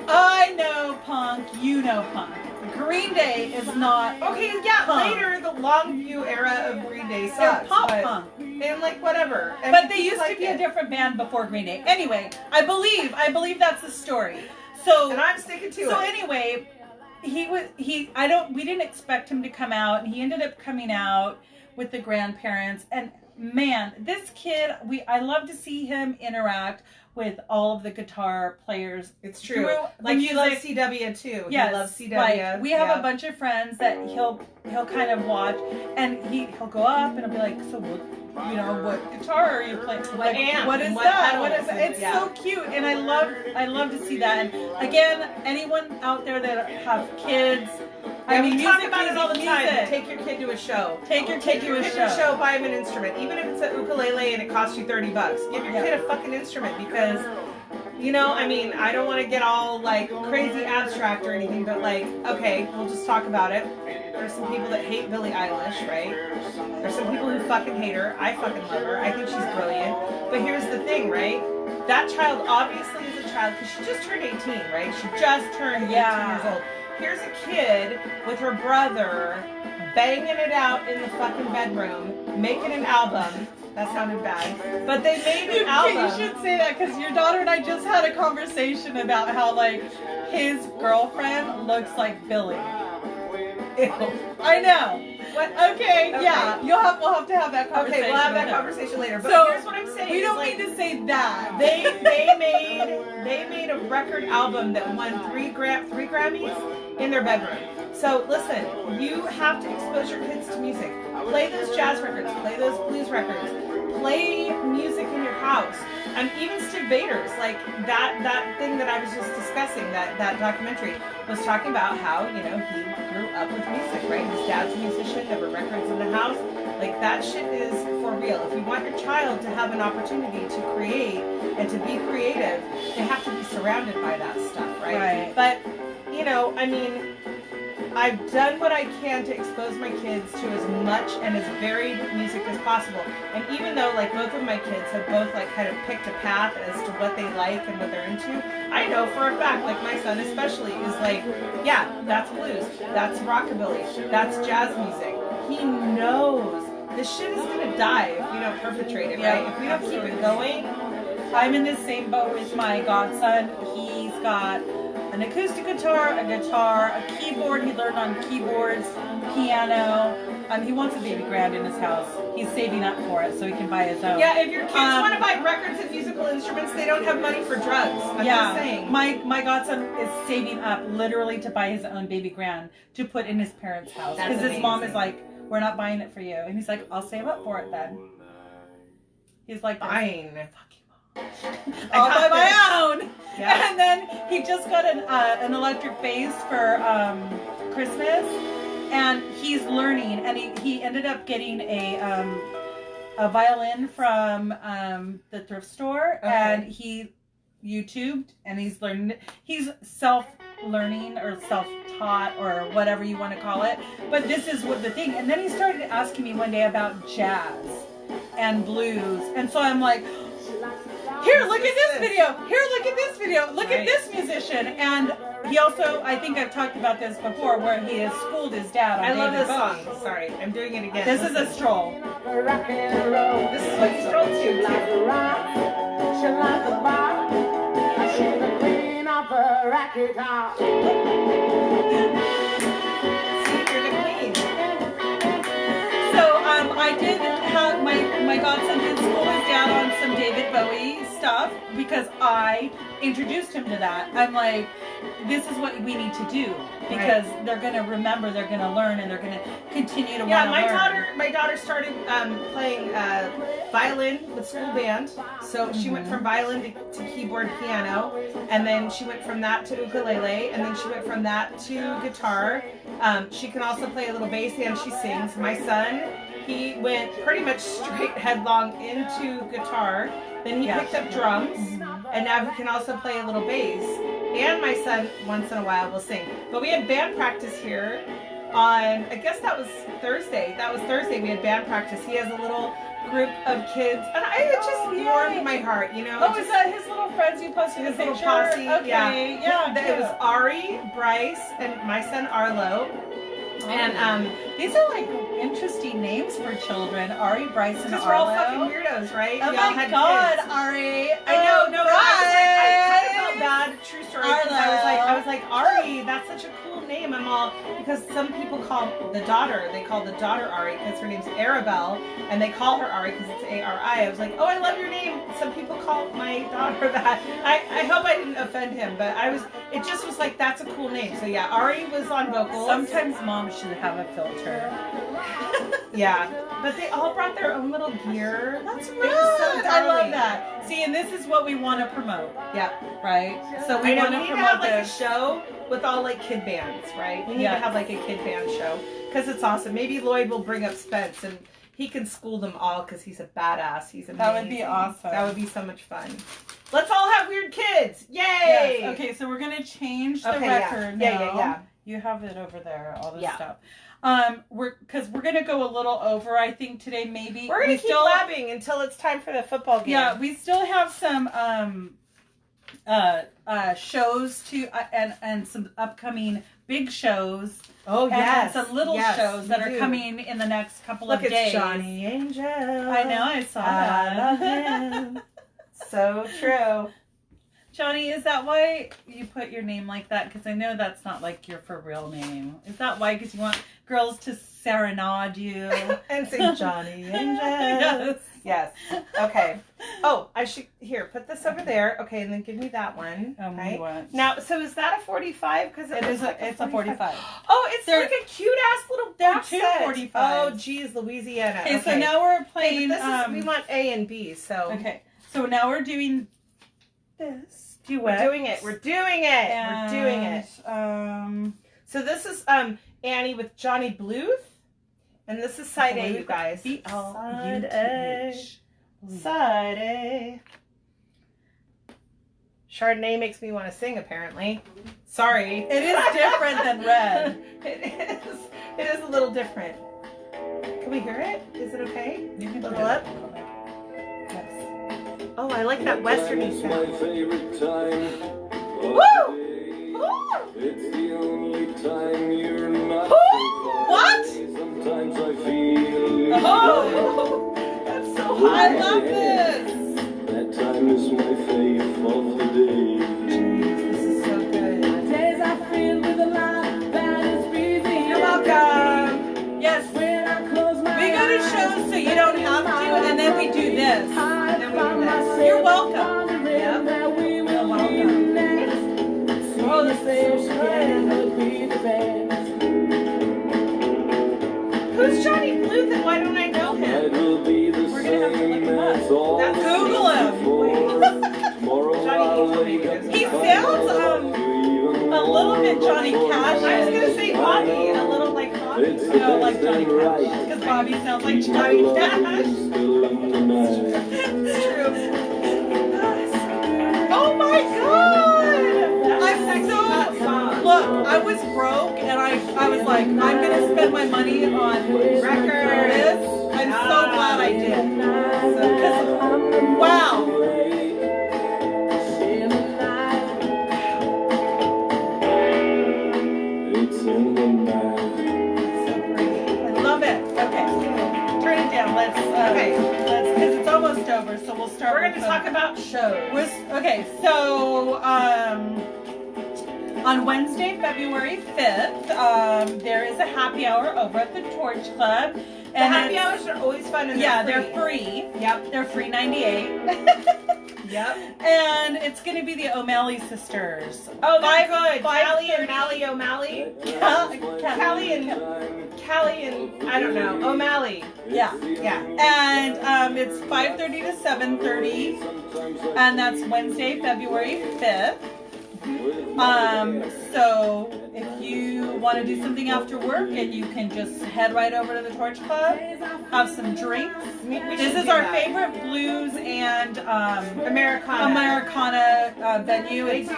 I know punk. You know punk. Green Day is not. Okay, yeah. punk. Later, the Longview era of Green Day They're sucks. pop but, punk. And like whatever. I But mean, they people used like to be it. a different band before Green Day. Anyway, I believe that's the story. So And I'm sticking to it. So anyway, we didn't expect him to come out, and he ended up coming out with the grandparents. And man, this kid, I love to see him interact with all of the guitar players. It's true. Like he loves CW too. Yes, He loves CW. like we have a bunch of friends that he'll kind of watch, and he'll go up and he'll be like, so what guitar are you playing? Like, amp what is and what that? pedals What is that? and- It's yeah. so cute, and I love to see that. And again, anyone out there that have kids, I mean, we talk music, about it all the time. music. Take your kid to a show. Take your kid to a show. Buy him an instrument, even if it's an ukulele and it costs you $30. Give your kid a fucking instrument because, I mean, I don't want to get all like crazy abstract or anything, but like, okay, we'll just talk about it. There's some people that hate Billie Eilish, right? There's some people who fucking hate her. I fucking love her. I think she's brilliant. But here's the thing, right? That child obviously is a child because she just turned 18, right? She just turned 18 years old. Here's a kid with her brother banging it out in the fucking bedroom, making an album. That sounded bad. But they made an album. You should say that because your daughter and I just had a conversation about how, like, his girlfriend looks like Billy. Ew. I know. What? Okay, yeah. We'll have to have that conversation. Okay, we'll have that with him. conversation later. But So, here's what I'm saying. We don't like, need to say that. They made a record album that won three Grammys in their bedroom. So listen, you have to expose your kids to music. Play those jazz records, play those blues records, play music in your house. Even Stu Vader's, like that thing that I was just discussing, that documentary was talking about how, he grew up with music, right? His dad's a musician, there were records in the house. Like that shit is for real. If you want your child to have an opportunity to create and to be creative, they have to be surrounded by that stuff, right? But, I mean, I've done what I can to expose my kids to as much and as varied music as possible. And even though, like, both of my kids have both, like, kind of picked a path as to what they like and what they're into, I know for a fact, like, my son especially is like, yeah, that's blues, that's rockabilly, that's jazz music. He knows this shit is gonna die if we don't perpetrate it, right? If we don't keep it going. I'm in the same boat with my godson. He's got an acoustic guitar, a keyboard. He learned on keyboards, piano. He wants a baby grand in his house. He's saving up for it so he can buy his own. Yeah, if your kids want to buy records and musical instruments, they don't have money for drugs. I'm just saying. My godson is saving up literally to buy his own baby grand to put in his parents' house. Because his mom is like, we're not buying it for you. And he's like, I'll save up for it then. He's like, fine. I'll buy my own. Yeah. And then he just got an electric bass for Christmas, and he's learning. And he ended up getting a violin from the thrift store, and he YouTubed, and he's learned. He's self-learning or self-taught or whatever you want to call it. But this is what the thing. And then he started asking me one day about jazz and blues, and so I'm like, here, look at this video. Here, look at this video. Look at this musician. And he also, I think I've talked about this before, where he has schooled his dad on I love David this Bowie. song. Sorry, I'm doing it again. This is a stroll. This is what you stroll to. She likes the bar. She's the queen of the racket house. See, you're the queen. So I did have my godson did school his dad on some David Bowie stuff because I introduced him to that. I'm like, this is what we need to do because they're going to remember, they're going to learn, and they're going to continue to want to learn. My daughter started playing violin with school band. So she went from violin to keyboard, piano, and then she went from that to ukulele, and then she went from that to guitar. She can also play a little bass and she sings. My son he went pretty much straight headlong into guitar. Then he picked up drums, and now he can also play a little bass. And my son, once in a while, will sing. But we had band practice here on, I guess that was Thursday. That was Thursday. We had band practice. He has a little group of kids, and it just warmed my heart, you know. Oh, is that his little friends you posted his a little picture? posse? Okay, yeah. It was Ari, Bryce, and my son Arlo. And these are like interesting names for children. Ari, Bryce, and because Arlo. we're all fucking weirdos, right? Oh we all my had God, kids. Ari! I know, no, I kind of felt Bryce! bad. True story. Arlo. I was like, Ari, that's such a cool name. I'm all because some people call the daughter. They call the daughter Ari because her name's Arabelle, and they call her Ari because it's A-R-I. I was like, oh, I love your name. Some people call my daughter that. I hope I didn't offend him, but it just was like that's a cool name. So yeah, Ari was on vocals. Sometimes moms should have a filter. Yeah, but they all brought their own little gear. That's It right. was so I love darling. that. See, and this is what we want to promote, Yeah. right? So we I know want we to need to promote have like a this. show with all like kid bands, right? We need to Yes. have like a kid band show because it's awesome. Maybe Lloyd will bring up Spence and he can school them all because he's a badass. He's amazing. That would be awesome. That would be so much fun. Let's all have weird kids! Yay! Yes. Okay, so we're gonna change the Okay, record now. Yeah. You have it over there, all this Yeah. stuff. We're gonna go a little over, I think, today. Maybe We're gonna keep labbing until it's time for the football game. Yeah, we still have some shows to and some upcoming big shows. Oh yes. And some little shows that are coming in the next couple of days. Look, it's Johnny Angel. I know, I saw I that. love him. So true. Johnny, is that why you put your name like that? Because I know that's not like your for real name. Is that why? Because you want girls to serenade you and sing Johnny Angel. Yes. Yes. Okay. Oh, I should put this over there. Okay, and then give me that one. Okay. Right. Now, so is that a 45? Because it's a 45. Oh, it's like a cute ass little box two set. 45s. Oh, geez, Louisiana. Okay, so now we're playing. But this is, we want A and B. So okay, so now we're doing this duet. We're doing it. So this is Annie with Johnny Bluth. And this is side A, you guys. Side A. Side A. Chardonnay makes me want to sing, apparently. Sorry. It is different than red. It is a little different. Can we hear it? Is it okay? You can little up. Yes. Oh, I like that westerny It's sound. my favorite time. Woo! It's the only time you're not What? Sometimes I feel Oh, that's so hot. I love this. that time is my fave of the day. This is so good. Days are filled with a lot that is busy. You're welcome. Yes. When I close my We go to shows so you don't have to, and then we do this. I Then we do found this. myself You're welcome. wondering where we will You're welcome. be next. Oh, this is so good. Would be the best. Who's Johnny Bluth and why don't I know It him? will be the We're gonna have to look same him up. as all That's the Google him. before. Tomorrow Johnny I'll Angel wake up maybe. He sounds a little bit Johnny Cash. I was gonna say Bobby, a little like Bobby. It's You know, like Johnny right. Cash. Because Bobby sounds like My Johnny love Cash. is still in the night. It's true. Oh my God! I'm so look. I was broke, and I was like, I'm gonna spend my money on records. I'm so glad I did. Wow. It's in the night. I love it. Okay, turn it down. Let's because it's almost over, so we'll start. We're with gonna talk about shows. Okay, so on Wednesday, February 5th, there is a happy hour over at the Torch Club. The happy hours are always fun and They're free. Yep. They're $3.98. Yep. And it's going to be the O'Malley sisters. Oh, they're good. 5:30. Callie and Mally O'Malley. Callie and I don't know. O'Malley. Yeah. Yeah. And it's 5:30 to 7:30. And that's Wednesday, February 5th. So if you want to do something after work and you can just head right over to the Torch Club, have some drinks. This is our favorite blues and Americana venue. They do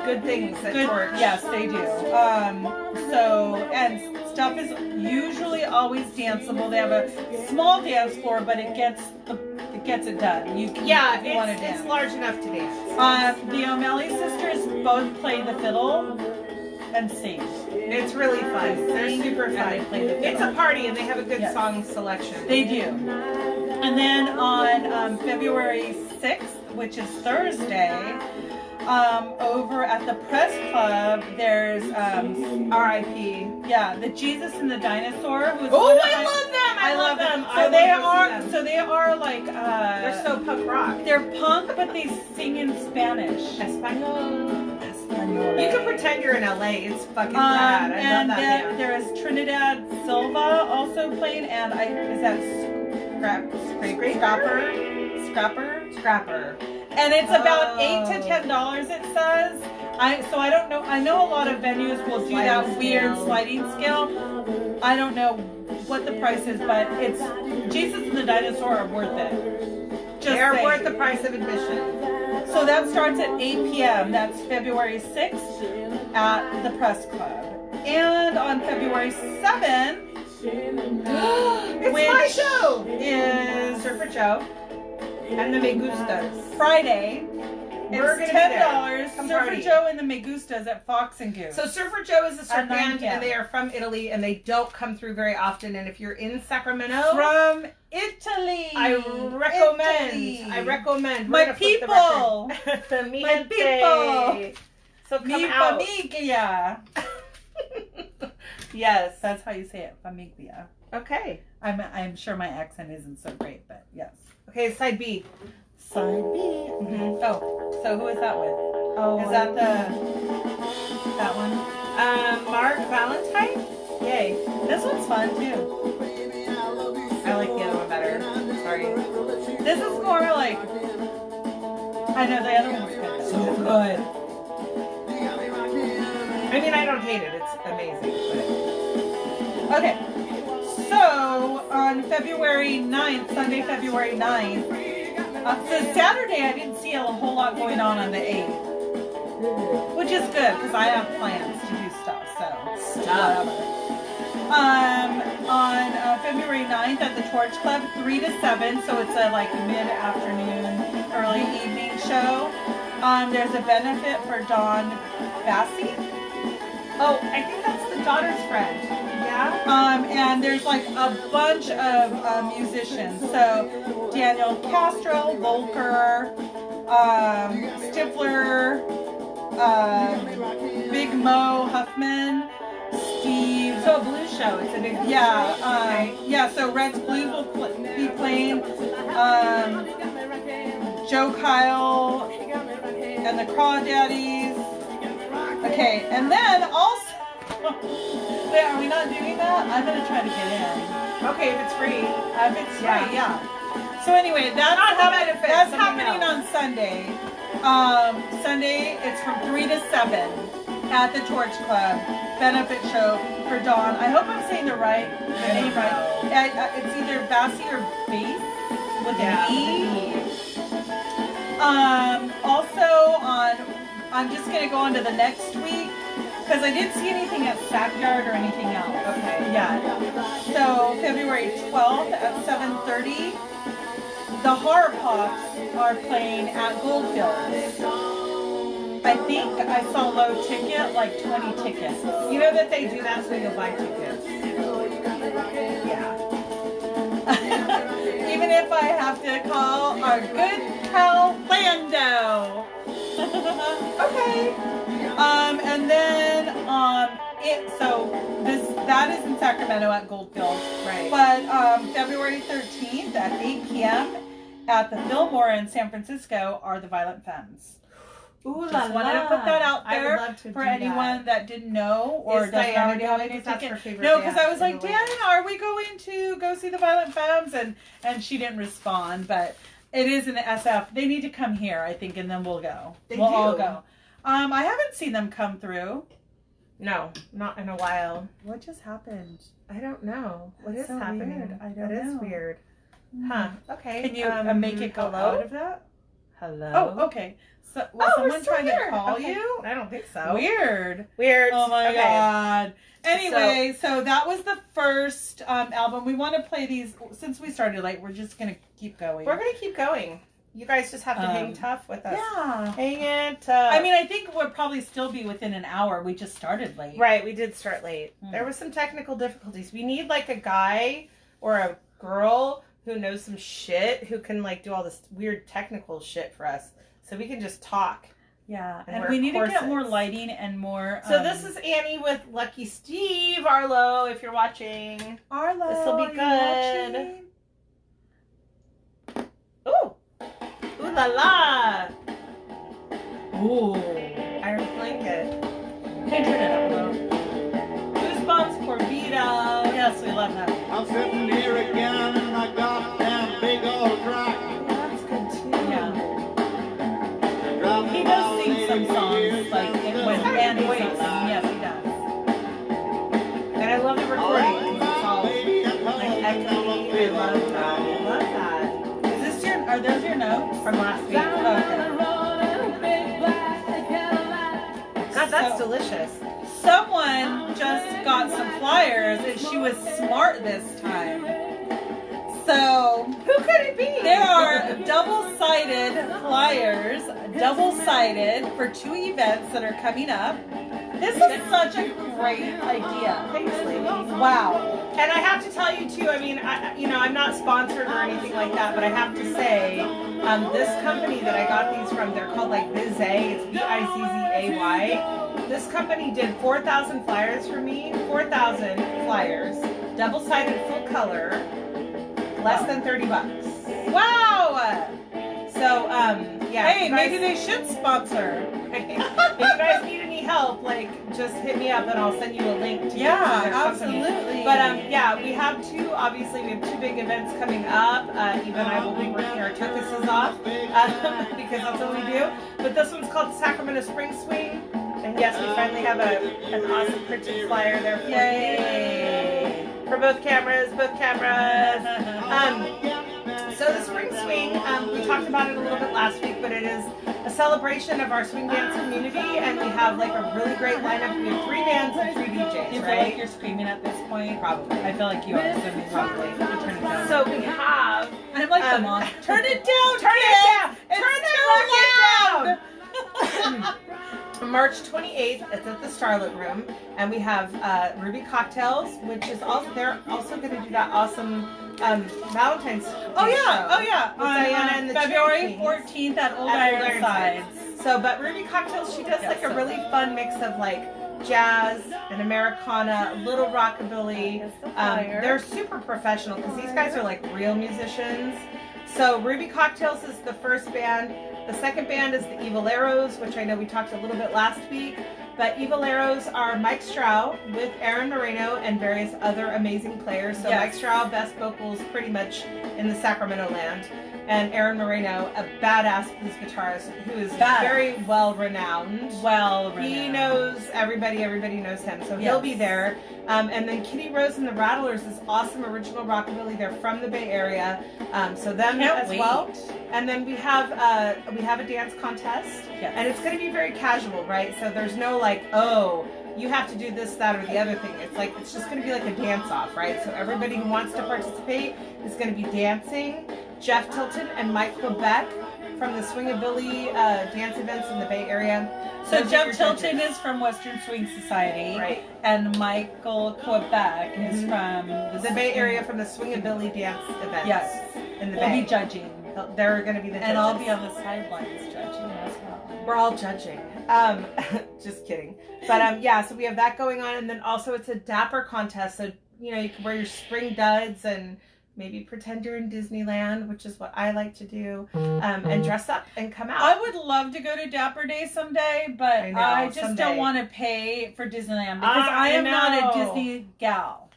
good things at Torch. Yes, they do. And stuff is usually always danceable. They have a small dance floor, but it gets it done. You want to dance. It's large enough to dance. The O'Malley sisters both play the fiddle and sing. It's really fun. They're super fun. They play the fiddle. It's a party, and they have a good song selection. They do. And then on February 6th, which is Thursday, over at the Press Club, there's R.I.P. Yeah, the Jesus and the Dinosaur. I love them! I love them. So they are like they're so punk rock. They're punk, but they sing in Spanish. Espanol. You can pretend you're in LA. It's fucking rad. I love that band. There is Trinidad Silva also playing, and is that Scrapper. And it's about $8 to $10. It says. I don't know. I know a lot of venues will do that weird sliding scale. I don't know what the price is, but it's Jesus and the Dinosaur are worth it. They're worth the price of admission. So that starts at 8 p.m. That's February 6th at the Press Club. And on February 7th, it's my show! Is Surfer Joe and the Me Gustas. Friday. We're It's $10. Surfer Joe and the Me Gustas at Fox and Goose. So Surfer Joe is a surf band, 9 and they are from Italy, and they don't come through very often. And if you're in Sacramento, from Italy, I recommend. My people, my people. So come out. Famiglia. Yes, that's how you say it, famiglia. Okay. I'm sure my accent isn't so great, but yes. Okay, side B. Side B. Mm-hmm. Oh, so who is that with? Oh, is that that one? Mark Valentine. Yay. This one's fun too. I like the other one better. Sorry. This is more like. I know the other one was good. So good. I mean, I don't hate it. It's amazing. But... Okay. So on February 9th, Sunday, February 9th. So Saturday, I didn't see a whole lot going on the 8th, which is good because I have plans to do stuff. So whatever. On February 9th at the Torch Club, 3 to 7. So it's a like mid-afternoon, early evening show. There's a benefit for Dawn Bassie. Oh, I think that's the daughter's friend. Yeah. And there's like a bunch of musicians. So Daniel Castro, Volker, Stifler, Big Mo Huffman, Steve. So a blues show. It's a big blues show. So Red's Blues will be playing. Joe Kyle and the Crawdaddies. Okay, and then also. Wait, are we not doing that? I'm gonna try to get in. Okay, if it's free. If it's free, yeah. So anyway, that's happening on Sunday. Sunday, it's from 3 to 7 at the Torch Club. Benefit show for Dawn. I hope I'm saying the name right. It's either Bassie or Bass with an E. Also I'm just gonna go on to the next week. Because I didn't see anything at Sackyard or anything else. Okay. Yeah. So February 12th at 7:30, the Horror Pops are playing at Goldfields. I think I saw low ticket, like 20 tickets. You know that they do that so you'll buy tickets. Yeah. Even if I have to call our good pal Lando. Okay. And then that is in Sacramento at Goldfield. Right. But February 13th at 8 p.m. at the Fillmore in San Francisco are the Violent Femmes. Ooh la Just wanted to put that out I would there love to for do anyone that didn't know or Is doesn't Diana already have going? any That's ticket. her favorite No, because I dance was like, in the Diana, are we going to go see the Violent Femmes? And she didn't respond, but it is in the SF. They need to come here, I think, and then we'll go. We'll all go. I haven't seen them come through. No, not in a while. What just happened? I don't know. What That's is so happening? weird. I don't That is know. weird. Huh. Okay. Can you make it go hello? out of that? Hello? Oh, okay. So, was Oh, someone we're still trying here. to call Okay. you? I don't think so. Weird. Weird. Oh my Okay. god. Anyway, so that was the first album. We want to play these since we started late. We're just gonna keep going. We're gonna keep going. You guys just have to hang tough with us. Yeah. Hang it tough. I mean, I think we'll probably still be within an hour. We just started late. Right, we did start late. There was some technical difficulties. We need like a guy or a girl who knows some shit who can like do all this weird technical shit for us, so we can just talk. Yeah, And and wear we need to get corsets. more lighting and more. So this is Annie with Lucky Steve Arlo. If you're watching, Arlo. This'll be are you good. watching? ooh, ooh la la, Ooh. Iron Blanket, Can you turn it up a little? Goosebumps for Vita. Yes, we love that. I'm sitting here again in my goddamn big old truck. That's good too. Yeah. He does sing some songs like when Andy sings them. Yes, he does. And I love the recording. It's all like echoey. I love that. I love that. Is this your? Are those your notes From last week. God, that's So- delicious. Someone just got some flyers and she was smart this time. So Who could it be? there are double-sided flyers, double-sided for 2 events that are coming up. This is such a great idea. Thanks, lady. Wow. And I have to tell you too. I mean, I'm not sponsored or anything like that, but I have to say, this company that I got these from, they're called like Bizay. It's Bizzay. This company did 4,000 flyers for me. 4,000 flyers, double-sided, full color, less than $30. Wow. So, yeah. Hey, maybe they should sponsor. If you guys need any help, like, just hit me up and I'll send you a link to their company. absolutely. But yeah, we have 2 big events coming up. Eve and I will be working our tuchuses off because that's what we do. But this one's called the Sacramento Spring Swing. And yes, we finally have an awesome printed flyer there for Yay. you. For both cameras. So the Spring Swing, we talked about it a little bit last week, but it is a celebration of our swing dance community, and we have like a really great lineup. We have 3 bands and 3 DJs, Do you feel right? like you're screaming at this point? Probably. I feel like you are. So probably. Turn it down. So we have. I'm like the mom. Turn it down. Turn it down. It's Turn too it down. March 28th, it's at the Starlet Room, and we have Ruby Cocktails, which is also they're also going to do that awesome Valentine's. Oh Day yeah. show Oh yeah. with Diana and the February Cherokee 14th at Old at Old Ironsides. So, but Ruby Cocktails, she does like a so- really fun mix of like jazz and Americana, a little rockabilly. They're super professional because these guys are like real musicians. So Ruby Cocktails is the first band. The second band is the Evileros, which I know we talked a little bit last week. But Evileros are Mike Stroud with Aaron Moreno and various other amazing players. So Yes. Mike Stroud, best vocals pretty much in the Sacramento land. And Aaron Moreno, a badass blues guitarist who is Badass. very well renowned. Well, He knows everybody knows him, so he'll Yes. be there. And then Kitty Rose and the Rattlers is awesome original rockabilly. They're from the Bay Area, so them Can't as wait. well. And then we have a dance contest, Yes. and it's going to be very casual, right? So there's no like, oh, you have to do this, that, or the other thing. It's just going to be like a dance off, right? So everybody who wants to participate is going to be dancing. Jeff Tilton and Mike Quebec from the Swingabilly dance events in the Bay Area. So Those are Jeff your Tilton judges. is from Western Swing Society, Right. and Michael Quebec is from The Bay Area from the Swingabilly dance events. Yes. In the We'll Bay. be judging, They're going to be the judges. and I'll be on the sidelines judging as well. We're all judging. Just kidding. But yeah, so we have that going on, and then also it's a dapper contest. So you can wear your spring duds and maybe pretend you're in Disneyland, which is what I like to do, and dress up and come out. I would love to go to Dapper Day someday, but I know, I just someday. don't want to pay for Disneyland because I I am not know. a Disney gal.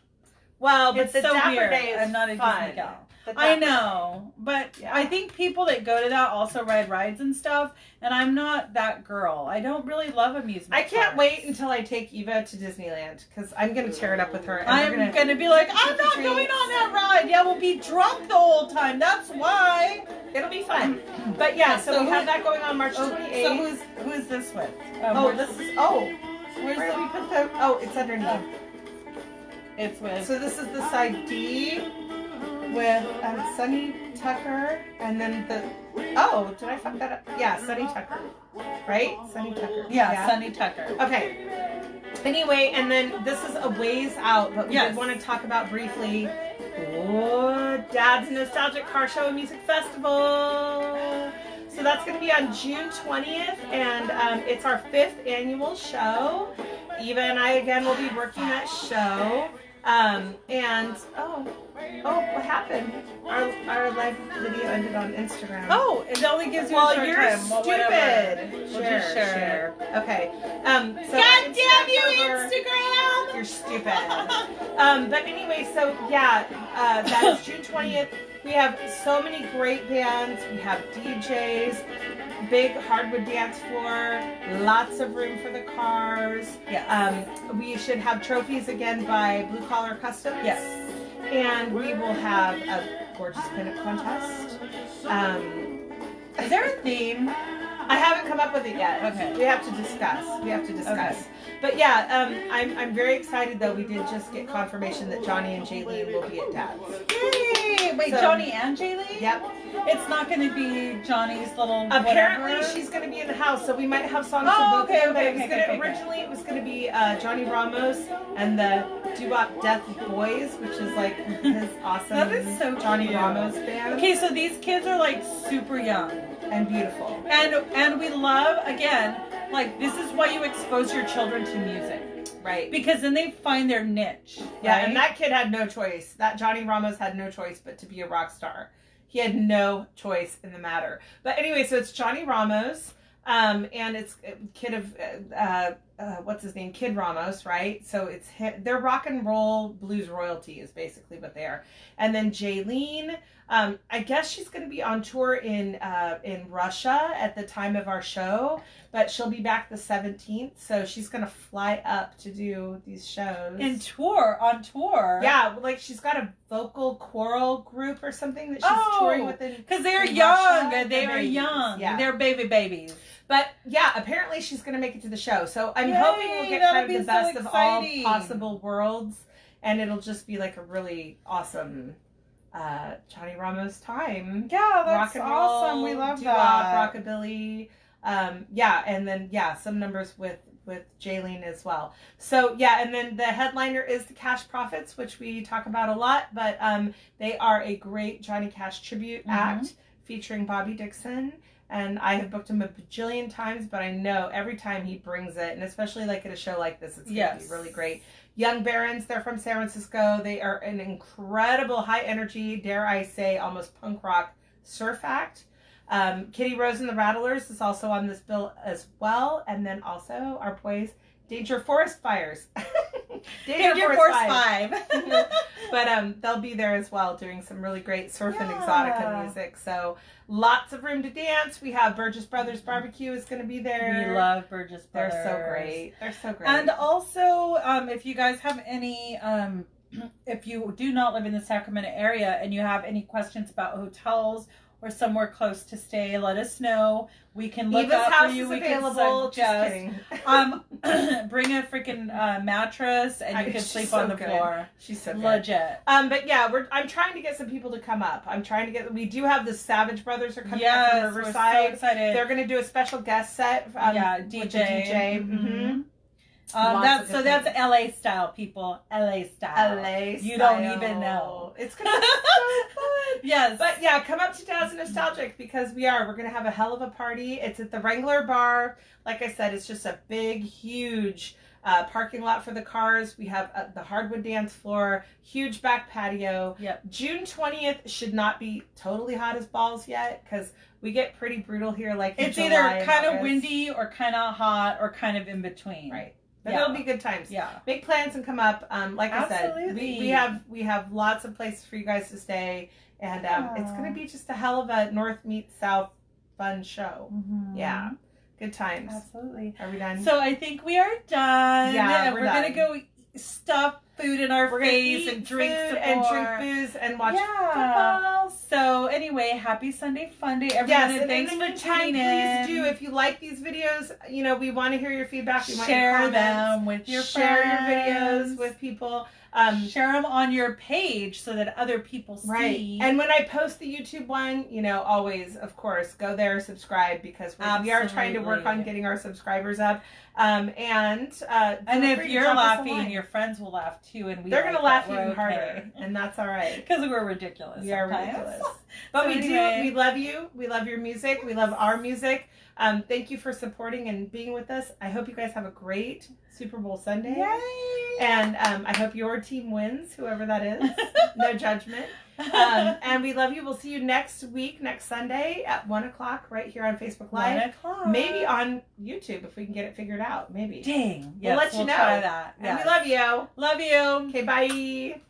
Well, but It's the so Dapper weird. Day is I'm not a fun. Disney gal. The I know, but Yeah. I think people that go to that also ride rides and stuff, and I'm not that girl. I don't really love amusement I can't parks. wait until I take Eva to Disneyland because I'm gonna tear it up with her. And I'm we're gonna be like, I'm not going on that ride. Yeah, we'll be drunk the whole time. That's why. It'll be fun. But yeah, so we have that going on March 28th. So who is this with? Where's where's where the? did we put the? Oh, it's underneath. It's with. So this is the side D with Sunny Tucker, and then the. Oh, did I fuck that up? Yeah, Sunny Tucker, right? Sunny Tucker. Yeah, Sunny Tucker. Okay. Anyway, and then this is a ways out, but we did want to talk about briefly. Oh, Dad's Nostalgic Car Show and Music Festival. So that's going to be on June 20th, and it's our 5th annual show. Eva and I again will be working that show. And what happened? Our live video ended on Instagram. Oh, it only gives you a short you're time. Well, stupid. whatever. We'll Share, just share. Okay. So God damn you, Instagram! You're stupid. But anyway, so yeah, that is June 20th. We have so many great bands. We have DJs, big hardwood dance floor, lots of room for the cars. Yes. We should have trophies again by Blue Collar Customs. Yes. And we will have a gorgeous pinup contest. Is there a theme? I haven't come up with it yet. Okay. We have to discuss. Okay. But yeah, I'm very excited though. We did just get confirmation that Johnny and Jaylene will be at Dad's. Yay! Wait, So- Johnny and Jaylee? Yep. It's not going to be Johnny's little Apparently whatever? she's going to be in the house, so we might have songs Oh, for both okay, of them. okay, But okay. originally it was going to be Johnny Ramos and the Doo-Wop Death Boys, which is like his awesome That is so Johnny cute. Ramos band. Okay, so these kids are like super young. And beautiful. And we love, again, like this is why you expose your children to music. Right. Because then they find their niche. Yeah, right? and that kid had no choice. That Johnny Ramos had no choice but to be a rock star. He had no choice in the matter. But anyway, so it's Johnny Ramos, and it's a kid of what's his name, Kid Ramos, right? So it's they're rock and roll blues royalty is basically what they are. And then Jaylene, I guess she's going to be on tour in Russia at the time of our show, but she'll be back the 17th, so she's going to fly up to do these shows. on tour. Yeah, like she's got a vocal choral group or something that she's touring with. Because they're in young. Russia. They They're are babies. young. Yeah. They're babies. But yeah, apparently she's going to make it to the show. So I'm Yay, hoping we'll get that'll kind of be the so best of all exciting. possible worlds. And it'll just be like a really awesome Johnny Ramos time. Yeah, Rock that's and roll, awesome. We love doo-wop, that. rockabilly. Yeah, and then some numbers with Jaylene as well. So yeah, and then the headliner is the Cash Profits, which we talk about a lot, but they are a great Johnny Cash tribute act featuring Bobby Dixon. And I have booked him a bajillion times, but I know every time he brings it, and especially like at a show like this, it's going to be really great. Young Barons, they're from San Francisco. They are an incredible high energy, dare I say, almost punk rock surf act. Kitty Rose and the Rattlers is also on this bill as well. And then also our boys, Danger Forest Fires. Danger Force 5. But they'll be there as well doing some really great surf and exotica music. So lots of room to dance. We have Burgess Brothers Barbecue is going to be there. We love Burgess Brothers. They're so great. They're so great. And also, if you guys have any, if you do not live in the Sacramento area and you have any questions about hotels or somewhere close to stay, let us know. We can look Eva's up house for you. is We available. can Just suggest. kidding. Bring a freaking mattress and you can She's sleep so on the good. floor. She's so good. Legit. But yeah, I'm trying to get some people to come up. We do have the Savage Brothers are coming up from Riverside. We're so excited. They're going to do a special guest set. DJ. With the DJ. Mm-hmm. Lots of good That's things. LA style, people. LA style. LA You style. don't even know. It's going to be so fun. Yes. But yeah, come up to Dad's Nostalgic because we're going to have a hell of a party. It's at the Wrangler Bar. Like I said, it's just a big, huge parking lot for the cars. We have the hardwood dance floor, huge back patio. Yep. June 20th should not be totally hot as balls yet because we get pretty brutal here. Like in It's July either and kind of August. windy or kind of hot or kind of in between. Right. But Yeah. it'll be good times. Yeah. Make plans and come up. Like I said, Absolutely. we have lots of places for you guys to stay, And it's going to be just a hell of a North meets South fun show. Mm-hmm. Yeah. Good times. Absolutely. Are we done? So I think we are done. Yeah, we're gonna go stuff food in our face and drink food some and more. drink booze and watch football. So anyway, happy Sunday fun day, everyone, Yes, and and thanks in the for meantime, tuning in. please do, if you like these videos, you know, we want to hear your feedback. We want Share your them with your share friends. your videos with people. Share them on your page so that other people see. Right. And when I post the YouTube one, you know, always, of course, go there, subscribe, because we are trying to work on getting our subscribers up. And if you're laughing, your friends will laugh too, and they're going to laugh even harder, and that's all right. Because we're ridiculous. We are ridiculous. But we do. We love you. We love your music. We love our music. Thank you for supporting and being with us. I hope you guys have a great Super Bowl Sunday. Yay! And I hope your team wins, whoever that is. No judgment. And we love you. We'll see you next week, next Sunday at 1 o'clock right here on Facebook Live. 1 o'clock. Maybe on YouTube if we can get it figured out. Maybe. Dang. We'll let you know. Try that. And we love you. Love you. Okay, bye.